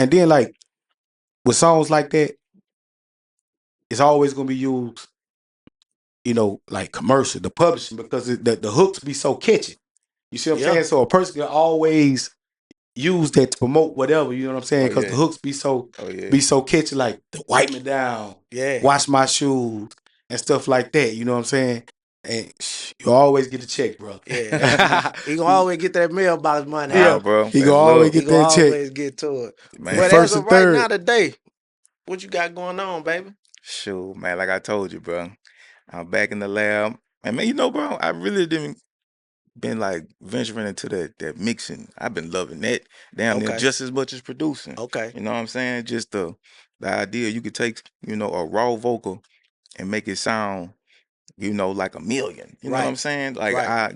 then like with songs like that, it's always gonna be used, like commercial, the publishing, because the hooks be so catchy. You see what I'm
Yeah.
saying? So a person can always use that to promote whatever. You know what I'm saying?
Oh,
Because
yeah.
the hooks be so
Oh, yeah.
catchy, like the wipe me down,
Yeah.
wash my shoes, and stuff like that. You know what I'm saying? And you always get the check, bro.
Yeah. He gonna always get that mailbox money.
Yeah.
Nah, bro.
He
That's
gonna always
love.
He
get
gonna
that check.
always get to it.
Man,
But
First
as of
and
right
third.
now today, what you got going on, baby?
shoot, man, like I told you, bro. I'm back in the lab. And man, bro, I really didn't been like venturing into that mixing. I've been loving that down there
Okay.
just as much as producing.
Okay.
You know what I'm saying? Just the idea you could take, a raw vocal and make it sound, like a million. You know what I'm
Right.
saying? Like
Right.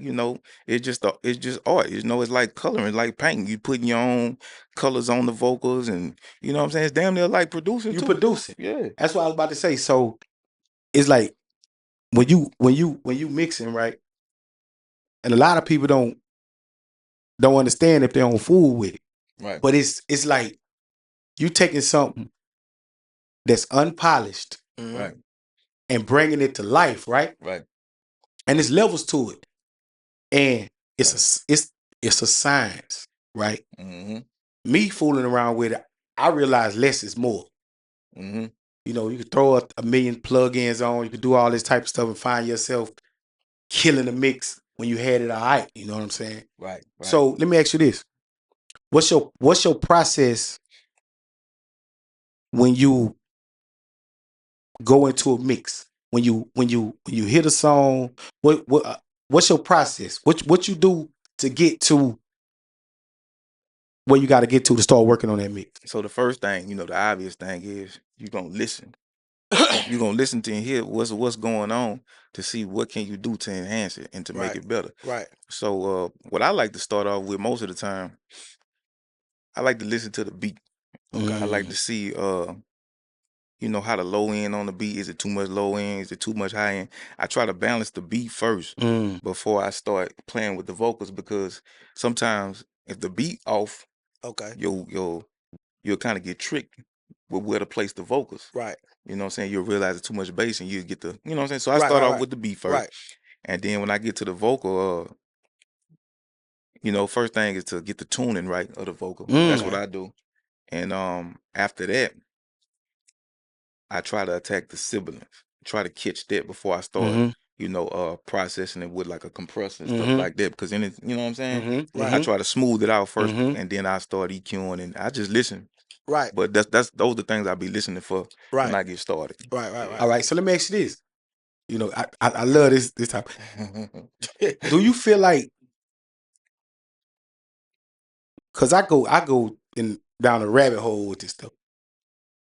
it's just art. It's like coloring, like painting. You putting your own colors on the vocals, and you know what I'm saying? It's damn near like producing
You
too.
produce it.
Yeah.
That's what I was about to say. So it's like when you mixing, right, and a lot of people don't understand if they don't fool with it.
Right.
But it's like you taking something that's unpolished
Right.
and bringing it to life, right?
Right.
And there's levels to it, and it's
Right.
it's a science, right?
Mm-hmm.
Me fooling around with it, I realize less is more.
Mm-hmm.
You know, you could throw a million plugins on, you could do all this type of stuff and find yourself killing the mix when you had it all right. You know what I'm saying?
Right. Right.
So let me ask you this: what's your process when you go into a mix? When you hit a song, what's your process? What you do to get to where you got to get to start working on that mix?
So the first thing, the obvious thing is you're gonna listen. You're gonna listen to and hear what's going on to see what can you do to enhance it and to make
Right.
it better.
Right.
So what I like to start off with most of the time, I like to listen to the beat.
Okay.
I like to see how the low end on the beat. Is it too much low end? Is it too much high end? I try to balance the beat first before I start playing with the vocals, because sometimes if the beat off,
Okay.
you'll kind of get tricked with where to place the vocals.
Right.
You know what I'm saying? You'll realize it's too much bass and you get the, you know what I'm saying? So I
Right,
start
right,
off
right.
with the beat first.
Right.
And then when I get to the vocal, first thing is to get the tuning right of the vocal. That's what
Okay.
I do. And after that, I try to attack the sibilance. Try to catch that before I start, processing it with like a compressor and stuff like that. Because then it, you know what I'm saying? I
Right.
try to smooth it out first, and then I start EQing, and I just listen.
Right.
But those are the things I be listening for when
Right.
I get started.
Right. Right.
All right, so let me ask you this. You know, I love this type. Do you feel like, because I go in down a rabbit hole with this stuff.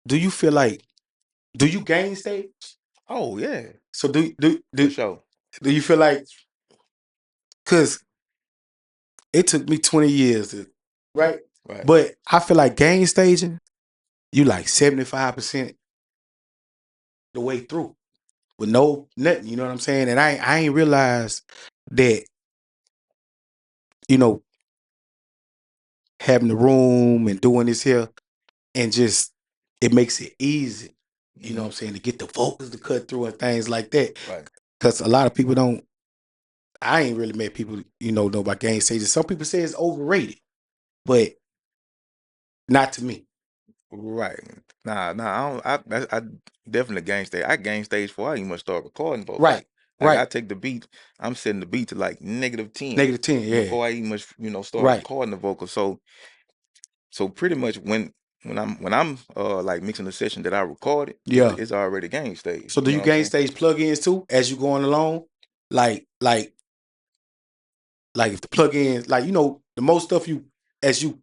Do you feel like, do you gain stage?
Oh yeah,
So
for sure.
do you feel like, because it took me 20 years to, right?
Right.
But I feel like gain staging, you like 75% the way through with nothing, you know what I'm saying? And I ain't realized that, you know, having the room and doing this here and just, it makes it easy, you know what I'm saying, to get the vocals to cut through and things like that.
Right.
Because a lot of people don't, I ain't really met people, know about gain stages. Some people say it's overrated, but not to me.
Right. Nah, I definitely gang stage. I gang stage before I even start recording vocals.
Right.
Like
Right.
I take the beat, I'm setting the beat to like -10.
-10, yeah.
Before I even start
Right.
recording the vocal. So pretty much when I'm like mixing a session that I recorded,
Yeah.
it's already gang stage.
So do you
know what I'm
gain
saying?
stage plugins too as you going along? Like if the plugins, like, the most stuff you, as you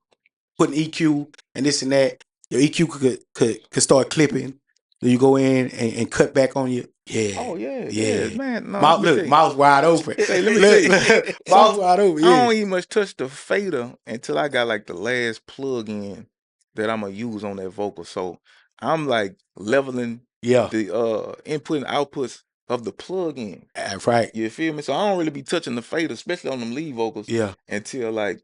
put an EQ and this and that, your EQ could start clipping. Then you go in and cut back on your,
Oh yeah, man. No, let
Mouth,
me tell
look,
you.
mouth wide open.
Say, let me tell you.
Mouth wide open.
I
Yeah.
don't even much touch the fader until I got like the last plug-in that I'm gonna use on that vocal. So I'm like leveling
Yeah.
the input and outputs of the plug-in.
That's right.
You feel me? So I don't really be touching the fader, especially on them lead vocals,
Yeah.
until like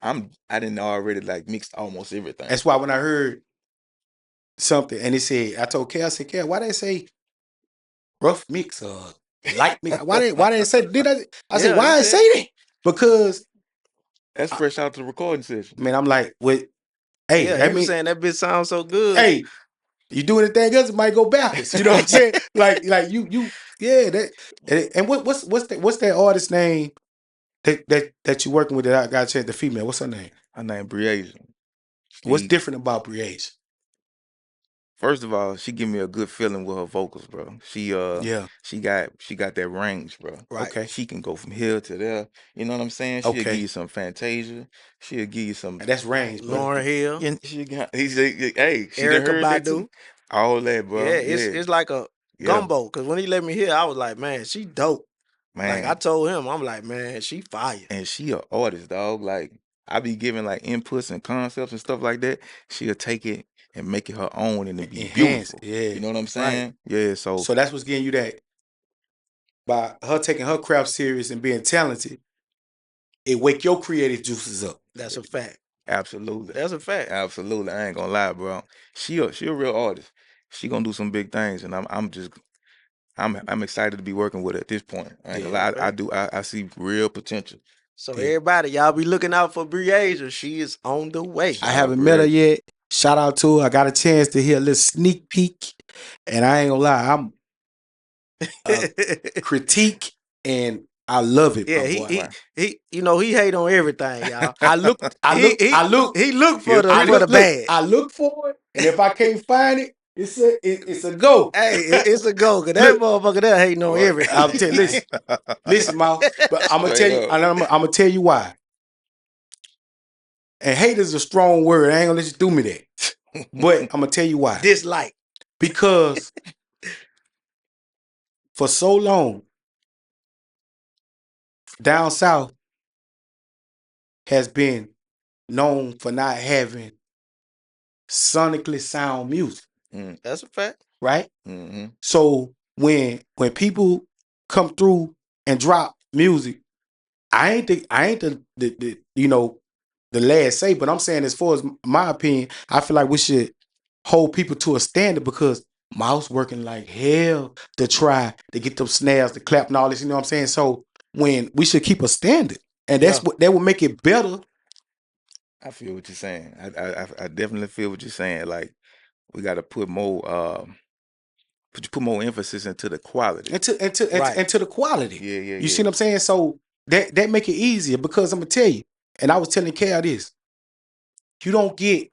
I didn't already like mixed almost everything.
That's why when I heard something and it said, I told Kay, I said, Kay, why they say rough mix or light mix? Why they say, I said, why I say that? Because
That's fresh out to the recording session.
man, I'm like, what? Hey,
Yeah,
I
he was
mean,
saying that bitch sounds so good.
hey, you do anything else, it might go backwards. You know what I'm saying? like you, yeah. That and what's that artist name that you working with that I got to check, the female? What's her name?
Her name Briasia.
What's different about Briage?
First of all, she give me a good feeling with her vocals, bro.
Yeah.
She got that range, bro.
Right.
Okay.
She can go from here to there. You know what I'm saying? She'll
Okay.
give you some Fantasia. She'll give you some.
And that's range, bro.
Lauren Hill,
Hey, she done
Erica
heard that
Badu.
too. All that, bro.
Yeah, it's like a
Yeah.
gumbo. Because when he let me hear, I was like, man, she dope.
Man.
Like I told him, I'm like, man, she fire.
And she a artist, dog. Like I be giving like inputs and concepts and stuff like that. She'll take it and make it her own and it be
Enhance
beautiful.
it, yeah.
You know what I'm saying? Yeah. So
So that's what's getting you that by her taking her craft serious and being talented, it wake your creative juices up.
That's a fact.
Absolutely.
That's a fact.
Absolutely. I ain't gonna lie, bro. She a real artist. She gonna do some big things, and I'm excited to be working with her at this point. I ain't gonna lie. I see real potential.
So everybody, y'all be looking out for Breasia. She is on the way.
I haven't met her yet. Shout out to her. I got a chance to hear a little sneak peek, and I ain't gonna lie, I'm critique and I love it.
Yeah,
boy.
he he hate on everything, y'all.
I look for
the bad.
I look for it, and if I can't find it, it's a go.
Hey, it's a go, cause that motherfucker there hating on everything.
I'll tell you, listen, Mal, but I'm gonna tell you, I'm gonna tell you why. And hate is a strong word. I ain't gonna let you do me that. But I'm gonna tell you why.
Dislike.
Because for so long, down south has been known for not having sonically sound music.
That's a fact.
Right?
Mm-hmm.
So when people come through and drop music, I ain't the the last say, but I'm saying as far as my opinion, I feel like we should hold people to a standard because Mouse working like hell to try to get them snares, to clap and all this, you know what I'm saying? So when we should keep a standard, and that's what that would make it better.
I feel what you're saying. I definitely feel what you're saying. Like we got to put more more emphasis into the quality.
Into the quality.
Yeah.
You see what I'm saying? So that make it easier because I'm gonna tell you, and I was telling Cal this, you don't get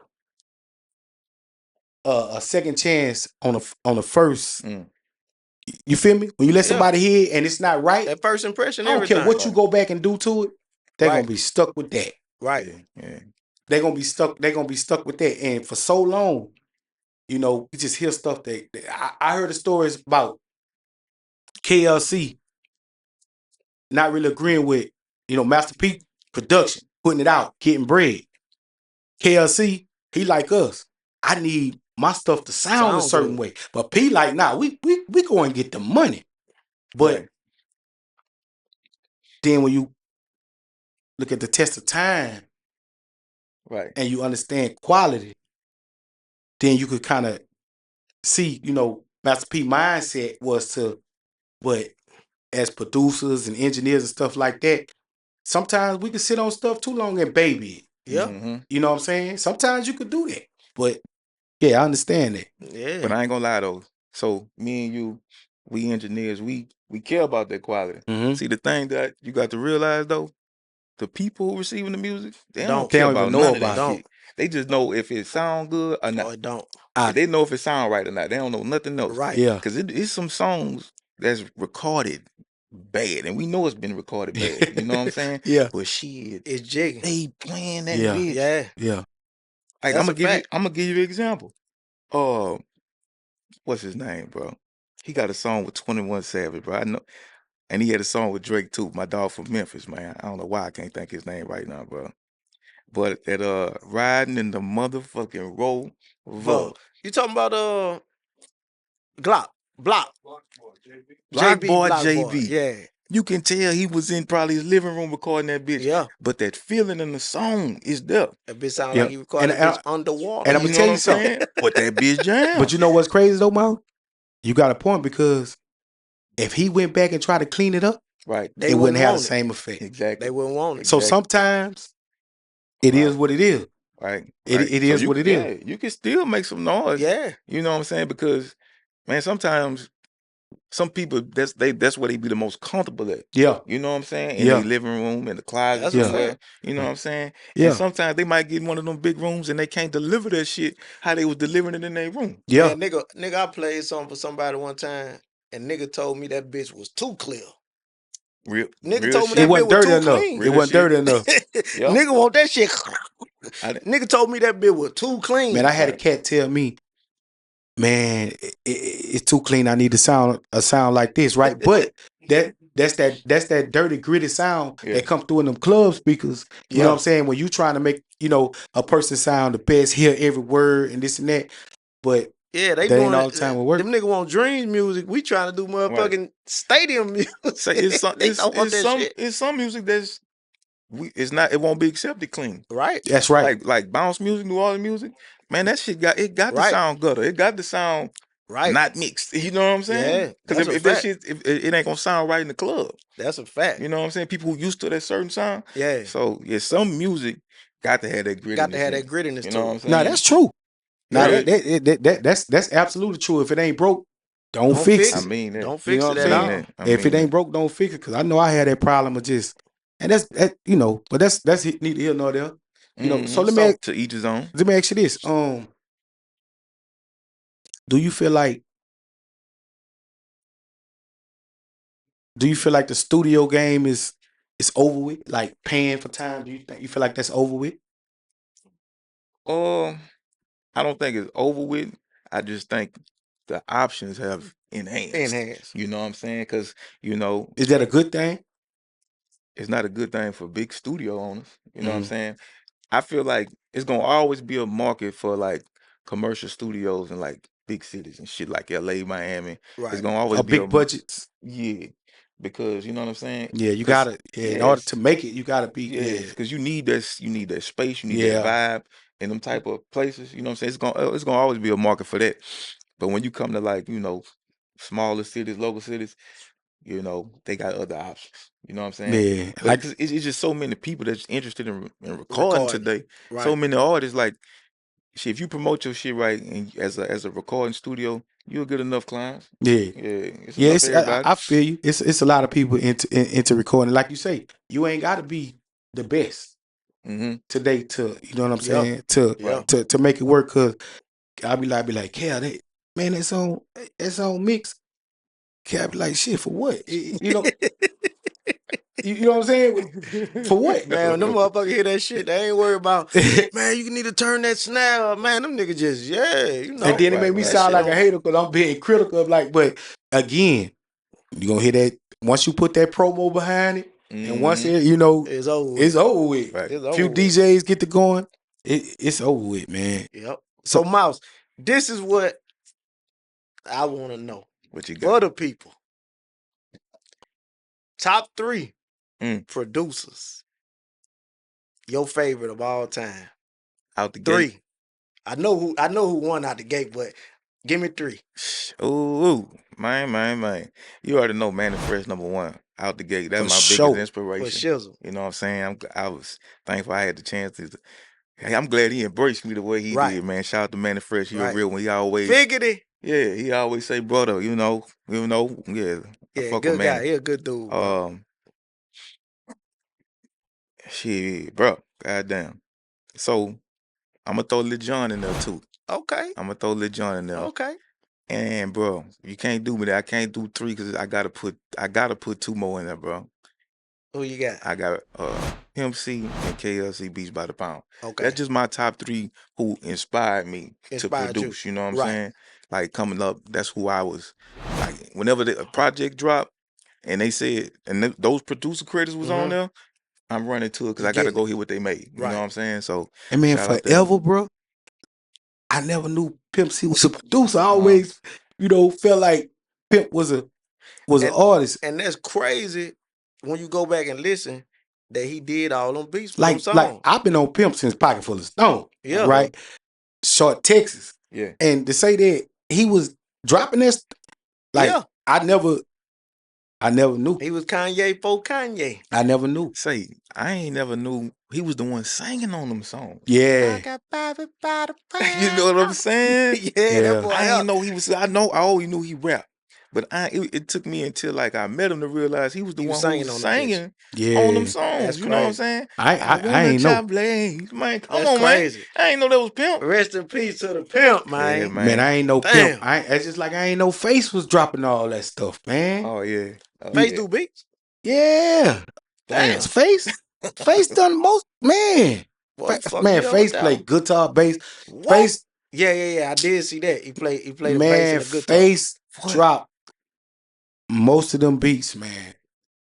a second chance on the first. You feel me? When you let somebody hear and it's not right,
that first impression,
I don't care what you go back and do to it, they're gonna be stuck with that.
Right.
Yeah.
They're gonna be stuck with that. And for so long, you just hear stuff that I heard the stories about KLC not really agreeing with, Master P production, putting it out, getting bread. KLC, he like us. I need my stuff to sound a certain way. But P like, nah, we go and get the money. But then when you look at the test of time,
right,
and you understand quality, then you could kind of see, Master P mindset was to, but as producers and engineers and stuff like that, sometimes we can sit on stuff too long and baby it.
Yeah.
Mm-hmm.
You know what I'm saying? Sometimes you could do that. But yeah, I understand that.
Yeah.
But I ain't gonna lie though. So me and you, we engineers, we care about that quality.
Mm-hmm.
See, the thing that you got to realize though, the people who receiving the music, they don't
They
care
don't
about
even know
none
about
of that shit. They just know if it sound good or not.
Or it don't.
They know if it sound right or not. They don't know nothing else.
Right.
Yeah.
Because it's some songs that's recorded bad, and we know it's been recorded bad. You know what I'm saying?
Yeah.
But shit,
It's jigging.
they playing that
Yeah.
bitch.
Yeah.
Yeah.
Like
That's
I'm
a
gonna
fact.
give you an example. What's his name, bro? He got a song with 21 Savage, bro. I know, and he had a song with Drake too. My dog from Memphis, man. I don't know why I can't think his name right now, bro. But that riding in the motherfucking Rover.
You talking about Block
Boy, JB.
Yeah.
You can tell he was in probably his living room recording that bitch.
Yeah.
But that feeling in the song is there.
That bitch sound like he recorded that bitch underwater.
And I'm gonna tell you something.
But that bitch jam.
But you know what's crazy though, Mo? You got a point because if he went back and tried to clean it up,
right,
it wouldn't have the same effect.
Exactly.
They wouldn't want it.
So sometimes it is what it is.
Right.
It is what it is.
You can still make some noise.
Yeah.
You know what I'm saying? Because man, sometimes some people that's where they be the most comfortable at.
Yeah.
You know what I'm saying? In their living room, in the closet, somewhere. You know what I'm saying?
Yeah.
And sometimes they might get in one of them big rooms and they can't deliver that shit how they was delivering it in their room.
Yeah.
Man, nigga, I played something for somebody one time, and nigga told me that bitch was too clear. Nigga told me that bitch was too clean.
It wasn't dirty enough.
Nigga want that shit. Nigga told me that bitch was too clean.
Man, I had a cat tell me, man, it's too clean. I need a sound like this, right? But that's that dirty, gritty sound that come through in them club speakers. You know what I'm saying? When you trying to make, a person sound the best, hear every word and this and that. But
Yeah, they
That ain't
doing
all the time with work.
Them niggas want dreams music. We trying to do motherfucking stadium music.
Say it's some
They don't want that shit.
it's some music that's it won't be accepted clean.
Right.
That's right.
Like bounce music, New Orleans music, man, that shit got to
Right.
sound gutter. It got to sound
Right.
not mixed. You know what I'm saying?
Yeah,
Because
that's a
if that
fact.
shit, if it ain't gonna sound right in the club.
That's a fact.
You know what I'm saying? People who used to that certain sound.
Yeah.
So yeah, some music got to have that grittiness.
Got to have
in
that
it.
grittiness
You
to
know what I'm
it.
saying?
Now that's true. Now
Yeah.
that's absolutely true. If it ain't broke, don't fix
I
it.
mean that.
Don't
You
fix
know
it
what
at
I'm
all.
saying?
I
If it
mean
ain't broke, don't fix it. Cause I know I had that problem of just, and that's but that's neither here nor there. You know. So
to each his own.
let me ask you this. Do you feel like the studio game is over with? Like paying for time? Do you feel like that's over with?
I don't think it's over with. I just think the options have enhanced. You know what I'm saying? Because
Is that a good thing?
it's not a good thing for big studio owners. You know what I'm
Mhm.
saying? I feel like it's gonna always be a market for like commercial studios in like big cities and shit like LA, Miami. It's
Right.
gonna always
A
be
big budget.
yeah, because you know what I'm saying.
Yeah, you
'Cause-
gotta. Yeah, in order to
yes,
make it, you gotta be.
yes,
Yeah,
because you need that space, you need that
yeah,
vibe in them type of places. You know what I'm saying? It's gonna always be a market for that. But when you come to like smaller cities, local cities, they got other options. You know what I'm saying?
yeah.
But
Like
'cause it's just so many people that's interested in recording
Recording.
today. So
Right.
many artists like shit. If you promote your shit right and as a recording studio, you'll get enough clients.
yeah,
Yeah, it's
yeah.
enough for everybody.
I feel you. It's a lot of people into recording. Like you say, you ain't got to be the best
Mm-hmm.
today to you know what I'm
Yeah.
saying
Yeah.
to make it work. Cause I'll be like, yeah, man, it's on mix. I'll be like, shit, for what? You know, you know what I'm saying? For what?
Man, when them motherfuckers hear that shit, they ain't worried about, man, you need to turn that snare up. Man, them niggas just,
And then it
Right,
made me
right.
sound
shit
like a
on-
hater because I'm being critical of but again, you gonna hear that once you put that promo behind it, and once
Mhm.
It's over with.
it's over with.
Right.
It's over
Few
with.
DJs get to going, it's over with, man.
Yep.
So-
So, Mouse, this is what I want to know
What you
for
got?
the people. Top 3
Mm.
producers. Your favorite of all time.
Out the
3.
gate.
I know who won out the gate, but give me 3.
Ooh, man. You already know Manny Fresh #1 out the gate. That's
For
my
sure.
biggest
For
inspiration.
shizzle.
You know what I'm saying? I was thankful I had the chance to. Hey, I'm glad he embraced me the way he
Right.
did, man. Shout out to Manny Fresh. He a
Right.
real one. He always,
Figgity.
yeah, he always say, brother, yeah. I
Yeah,
fuck with
good guy.
Manny.
He a good dude, bro.
Shit, bro. Goddamn. So I'm gonna throw Lil Jon in there too.
Okay.
I'm gonna throw Lil Jon in there.
Okay.
And bro, you can't do me that. I can't do 3 because I gotta put 2 more in there, bro.
Who you got?
I got Pimp C and KLC Beats by the Pound.
Okay.
That's just my top 3 who inspired me to
Inspired you.
produce. You know what I'm
Right.
saying? Like coming up, that's who I was. Like whenever a project dropped and they said those producer credits was on
Mhm.
there, I'm running to it because
You
I gotta
getting
go hear what they made. You
Right.
know what I'm saying? So
And man,
shout out to
forever,
them.
bro. I never knew Pimp C was a producer. I always, felt like Pimp was an artist.
And that's crazy when you go back and listen that he did all them beats for them
Like
songs.
I've been on Pimp since Pocket Full of Stone.
Yeah.
Right. Short Texas.
Yeah.
And to say that he was dropping this, like
Yeah.
I never knew.
He was Kanye for Kanye.
I never knew.
Say, I ain't never knew he was the one singing on them songs.
Yeah.
I got Bobby by the
You know what I'm saying?
Yeah, that boy.
I ain't know he was. I always knew he rapped, but it took me until like I met him to realize he was the
He was
one who
singing
was
on the bitch.
singing
Yeah.
on them songs.
That's
You know what I'm
crazy.
saying?
I
wanna
ain't know.
chop legs, man. Come
That's
on,
crazy.
man. I ain't know that was Pimp.
Rest in peace to the pimp, man.
Yeah,
Man, I ain't no
Damn.
Pimp. It's just like I ain't no Face was dropping all that stuff, man.
Oh yeah. Oh,
Face
yeah.
do beats.
Yeah.
Damn.
Face done most, man.
What the fuck
Man,
you done
Face
with that
play
one?
guitar, bass.
What?
Face,
Yeah. I did see that. He played the bass and
man,
the guitar.
Face
What?
dropped most of them beats, man.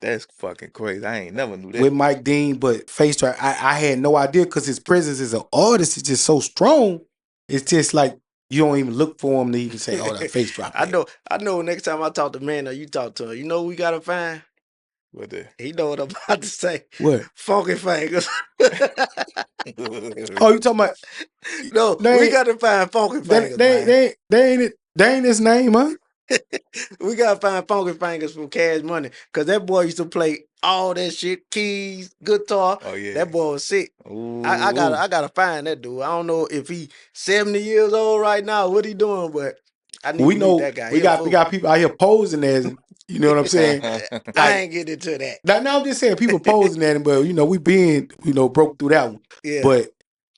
That's fucking crazy. I ain't never knew that.
With Mike Dean, but Face track, I had no idea because his presence as an artist is just so strong. It's just like You don't even look for him to even say, "Oh, that face drop."
I know. Next time I talk to man or you talk to him, you know what we gotta find.
What the?
He know what I'm about to say.
What?
Funky fingers.
Oh, you talking about?
No, we gotta find funky fingers, man.
They ain't his name, huh?
We gotta find funky fingers from Cash Money, cause that boy used to play all that shit, keys, guitar.
Oh yeah.
That boy was sick.
Ooh.
I gotta find that dude. I don't know if he 70 years old right now. What he doing? But I need
We
to meet
know
that guy.
we got people out here posing as him. You know what I'm saying?
I ain't getting into that.
Now I'm just saying people posing at him, but we being broke through that one.
Yeah.
But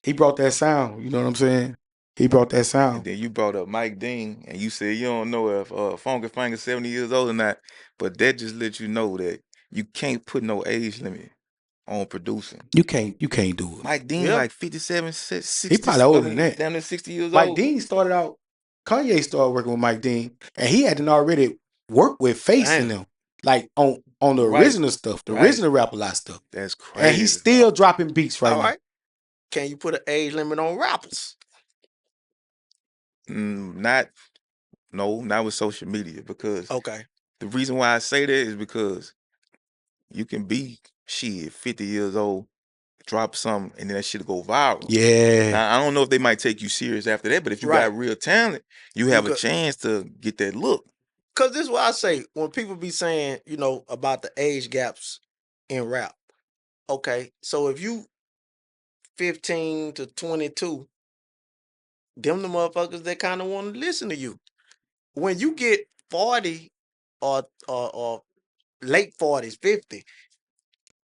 he brought that sound. You know what I'm saying? He brought that
And
sound.
then you brought up Mike Dean, and you said you don't know if Funky Finger's 70 years old or not, but that just lets you know that you can't put no age limit on producing.
You can't do it.
Mike Dean like 57, 60.
He probably older than that.
Down to 60 years
Mike
old.
Dean started out. Kanye started working with Mike Dean, and he hadn't already worked with facing them, like on the original stuff, the original Rap A Lot stuff.
That's crazy.
And he's still dropping beats right now.
Can you put an age limit on rappers?
Not with social media, because
Okay.
the reason why I say that is because you can be 50 years old, drop something, and then that shit go viral.
Yeah.
Now, I don't know if they might take you serious after that, but if you got real talent, you have a chance to get that look.
Cause this is what I say when people be saying, about the age gaps in rap. Okay, so if you 15 to 22, them the motherfuckers that kind of want to listen to you. When you get 40 or late 40s, 50,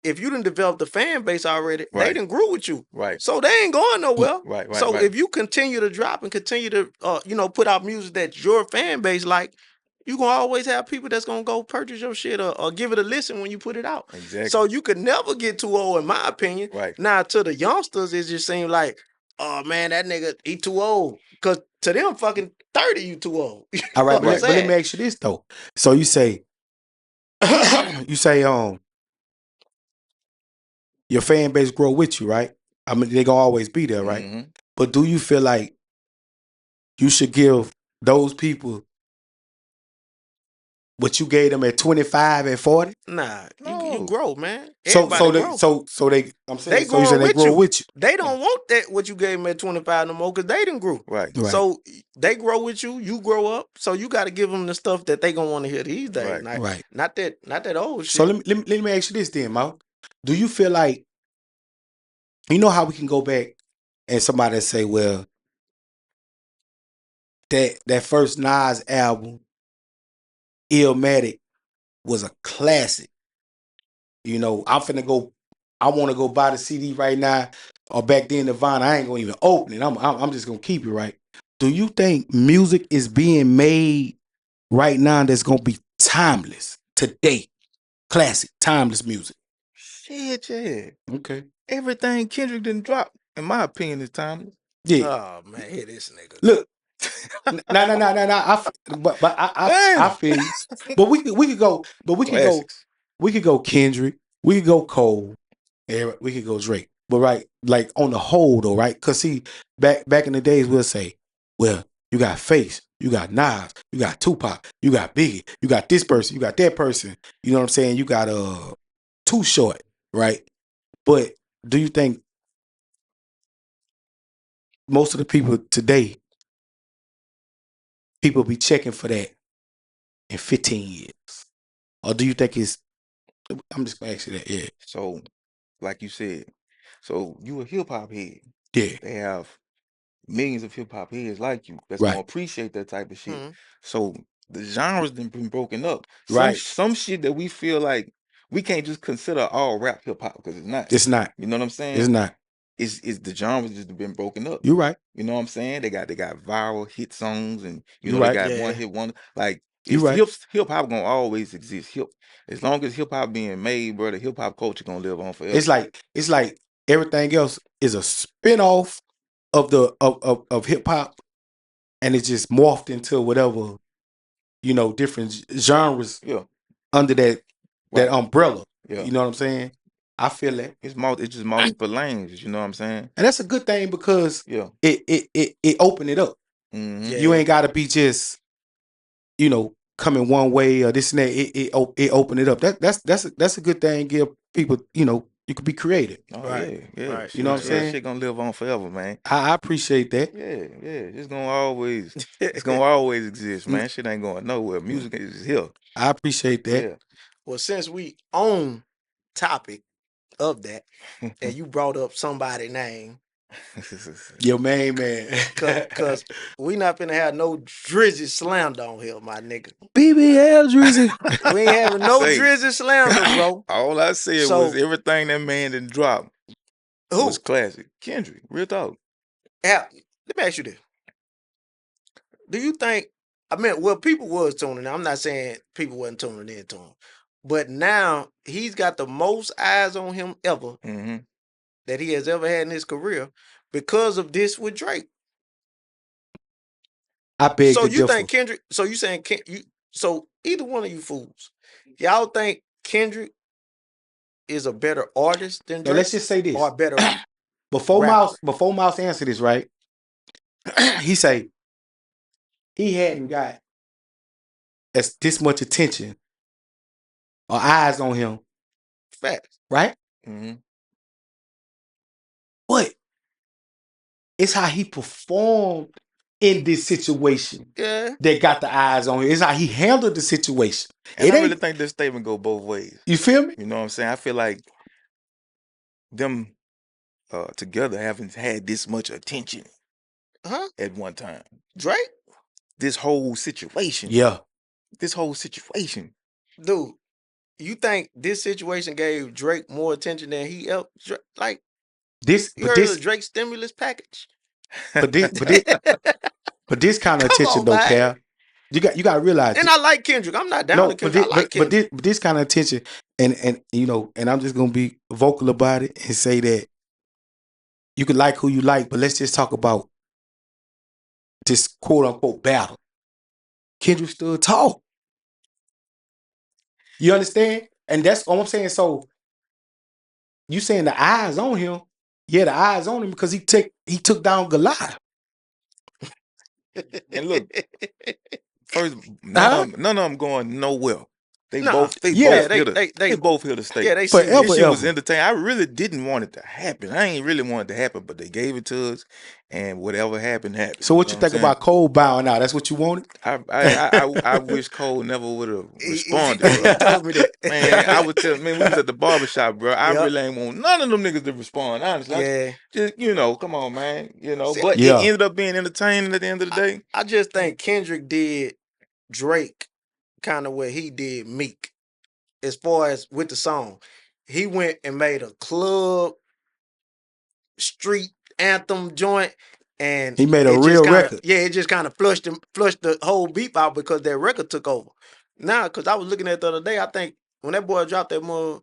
if you done developed the fan base already, they done grew with you.
Right.
So they ain't going nowhere.
Right.
So if you continue to drop and continue to put out music that your fan base like, you gonna always have people that's gonna go purchase your shit or give it a listen when you put it out.
Exactly.
So you could never get too old, in my opinion.
Right.
Now to the youngsters, it just seems like, oh man, that nigga, he too old. Cause to them fucking 30, you too old.
All right, but let me ask you this though. So you say your fan base grow with you, right? I mean, they gonna always be there, right?
Mm-hmm.
But do you feel like you should give those people what you gave them at 25 and 40?
Nah, you grow, man.
So they grow with you.
They don't want that what you gave them at 25 no more, because they done grew.
Right.
So they grow with you, you grow up. So you got to give them the stuff that they gonna want to hear these days.
Right.
Not that old shit.
So let me ask you this then, Mo. Do you feel like, you know how we can go back and somebody say, well, that first Nas album, Illmatic, was a classic. I want to go buy the CD right now, or back then the Vine, I ain't gonna even open it. I'm just gonna keep it, right? Do you think music is being made right now that's gonna be timeless today? Classic, timeless music.
Shit, yeah.
Okay.
Everything Kendrick didn't drop, in my opinion, is timeless.
Yeah.
Oh man, hear this nigga.
Look. No. I feel you. But we could go. But we could go Kendrick. We could go Cole. And we could go Drake. But right, like on the whole though, right? Cause see, back in the days, we'll say, well, you got Face, you got Nas, you got Tupac, you got Biggie, you got this person, you got that person. You know what I'm saying? You got Too Short, right? But do you think most of the people today, people be checking for that in 15 years? Or do you think I'm just gonna ask you that, yeah.
So, like you said, so you a hip hop head.
Yeah.
They have millions of hip hop heads like you that's gonna appreciate that type of shit.
Mm-hmm.
So the genres been broken up.
Right.
Some shit that we feel like we can't just consider all rap hip hop, because it's not.
It's not.
You know what I'm saying?
It's not.
It's the genres just been broken up.
You're right.
You know what I'm saying? They got viral hit songs, and
You're
they
right.
got one hit wonder. Like,
You're right.
Hip hop gonna always exist. As long as hip hop being made, bro, the hip hop culture gonna live on forever.
It's like everything else is a spinoff of the of hip hop, and it just morphed into whatever, different genres under that umbrella.
Yeah.
You know what I'm saying? I feel that.
It's just multiple lanes, you know what I'm saying?
And that's a good thing, because it opened it up.
Mhm.
You ain't gotta be just, coming one way or this and that. It open it up. That's a good thing. Give people, you could be creative.
Oh
Right.
yeah.
Right.
You know what I'm saying?
Shit gonna live on forever, man.
I appreciate that.
Yeah. It's gonna always exist, man. Shit ain't going nowhere. Music is here.
I appreciate that.
Yeah.
Well, since we on topic of that, and you brought up somebody name,
Yo, man.
cause we not finna have no Drizzy slander on here, my nigga.
BBL Drizzy.
We ain't having no
Say.
Drizzy slander, bro.
All I said
So-
was everything that man didn't drop
Who?
was classic. Kendrick, real talk.
Let me ask you this. Do you think, people was tuning in. I'm not saying people wasn't tuning in to him. But now he's got the most eyes on him ever
Mm-hmm.
that he has ever had in his career because of this with Drake.
I beg
So
to
you
differ.
think Kendrick, so you saying, so either one of you fools, y'all think Kendrick is a better artist than Drake?
Now, let's just say this.
Or a better
Before
rapper.
Mouse answer this, right? He say he hadn't got this much attention or eyes on him,
Facts.
right?
Mm-hmm.
But it's how he performed in this situation
Yeah.
that got the eyes on him. It's how he handled the situation.
And I really think this statement go both ways.
You feel me?
You know what I'm saying? I feel like them together haven't had this much attention
Huh?
at one time.
Drake?
This whole situation.
Yeah.
This whole situation.
Dude, you think this situation gave Drake more attention than he ever, like,
This,
you
but
heard
this,
of Drake's stimulus package?
but this kind of
Come
attention
on,
though,
man.
Cal. You got to realize.
And I like Kendrick. I'm not down to Kendrick. I like Kendrick.
But this kind of attention, and and I'm just gonna be vocal about it and say that you can like who you like, but let's just talk about this quote unquote battle. Kendrick stood tall. You understand? And that's all I'm saying. So you saying the eyes on him? Yeah, the eyes on him because he took down Goliath.
And look, first, none of them going nowhere. They both here to stay.
Yeah, they
Forever,
this shit was
ever.
entertaining. I really didn't want it to happen. I ain't really want it to happen, but they gave it to us, and whatever happened happened.
So what you think about Cole bowing out? That's what you wanted?
I wish Cole never would have responded.
He told me that.
Man, I would tell we was at the barbershop, bro. I really ain't want none of them niggas to respond, honestly.
Yeah.
Just, come on, man. But
Yeah.
it ended up being entertaining at the end of the day.
I just think Kendrick did Drake kind of what he did Meek. As far as with the song, he went and made a club street anthem joint, and
He made a
it just
real
kinda,
record.
Yeah, it just kind of flushed the whole beat out because that record took over. Now, because I was looking at it the other day, I think when that boy dropped that more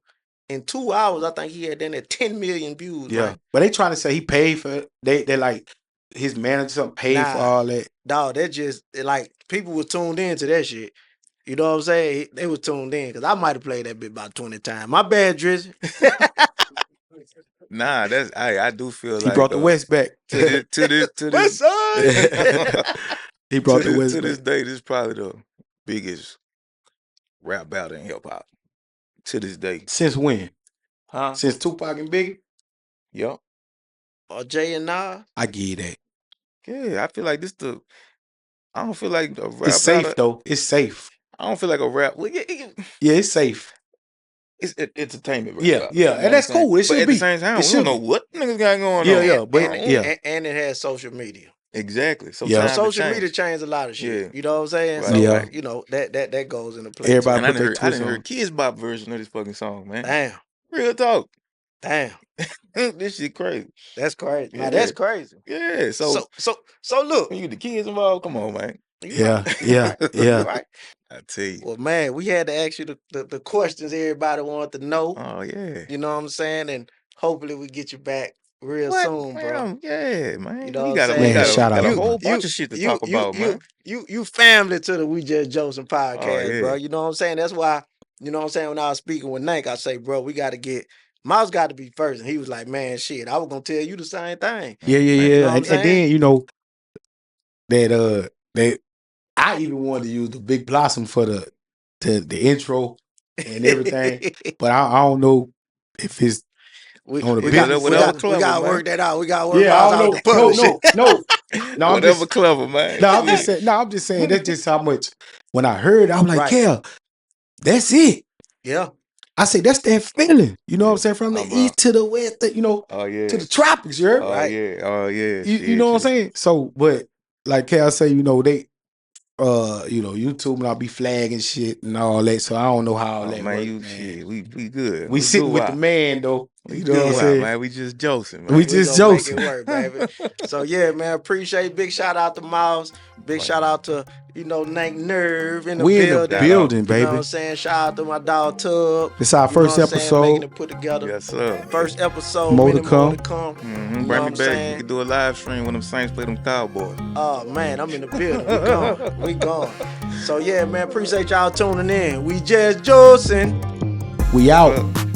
in 2 hours, I think he had then at 10 million views.
Yeah,
man.
but they trying to say he paid for it. They like his manager paid for all that.
Dog, that just like people was tuned in to that shit. You know what I'm saying? They was tuned in because I might have played that bit about 20 times. My bad, Drizzy.
Nah, that's I do feel
He
like
brought the West back.
to this
West side.
He brought the West
to
back.
this day. This is probably the biggest rap battle in hip hop to this day.
Since when?
Huh?
Since Tupac and Biggie?
Yep.
Or Jay and Nas.
I give you that.
Yeah, I feel like I don't feel like a rap
It's safe
battle.
though. It's safe.
I don't feel like a rap. Well,
Yeah, it's safe.
it's entertainment. Rap
Yeah,
battle,
yeah,
you know
and
what
that's
I'm saying?
cool. It
But
should
at
be.
the same time,
It
we
should
don't know
be.
what niggas got going
Yeah,
on.
yeah, but
And it has social media.
Exactly. So
Yeah.
time to
Social
change.
media changed a lot of shit.
Yeah.
You know what I'm saying?
Right,
So
Yeah.
you know that goes into play.
Everybody
And I
put their
done
twist
heard
on.
Kids Bop version of this fucking song, man.
Damn.
Real talk.
Damn.
This shit crazy.
That's crazy. Now
Yeah.
that's crazy.
Yeah. So
So look.
when you the kids involved, come on, man.
You
Yeah,
right.
yeah, yeah.
You right.
I tell you.
Well, man, we had to ask you the questions everybody wanted to know.
Oh yeah.
You know what I'm saying? And hopefully we get you back real soon, bro.
Man, yeah, man.
You know
we
what
got
I'm saying?
Man, shout
got a
out.
whole bunch of shit to talk about, man.
You family to the We Just Jocin podcast,
yeah.
bro. You know what I'm saying? That's why, you know what I'm saying, when I was speaking with NANK, I say, bro, we got to get Mouse got to be first. And he was like, man, shit, I was gonna tell you the same thing.
Yeah,
You know what I'm
And
saying?
then that I even wanted to use the Big Blossom for the intro and everything, but I don't know if it's
we
on the
we
big.
got
Whatever
we
clever,
gotta
man.
work that out. We gotta work
Yeah, I
out
don't
the
know.
publishing.
No. I'm
Whatever
just,
clever, man.
no, I'm just saying. No, I'm just saying. That's just how much. When I heard, it, I'm like,
Right.
Kel, that's it.
Yeah.
I say that's that feeling. You know what I'm saying? From the
bro.
east to the west, you know,
Oh yeah.
to the tropics. You heard?
Oh
Right.
yeah. Oh yeah.
You know what I'm saying? So, but like Cal say, you know, they YouTube and I'll be flagging shit and all that. So I don't know how all
Oh
that
man,
works, man.
shit. We good.
We sitting
good
with
out.
the man though.
We
You know what I'm
good out,
saying?
man. We just jocin', man.
We just
gonna make it
jocin'.
work, baby. So yeah, man, appreciate. Big shout out to Miles. Big shout out to NANK Nerve in the
We in
building.
the building,
You know
baby.
what I'm saying? Shout out to my dog Tub.
It's our
You know
first
what I'm saying?
episode.
Making it put together.
Yes, sir.
First episode,
More
many
to
more
come.
to come. You know
Bring
what
me
I'm
back.
saying?
We can do a live stream when them Saints play them Cowboys.
Oh man, I'm in the building. We gone. We gone. So yeah, man, appreciate y'all tuning in. We just jocin'.
We out.
Well,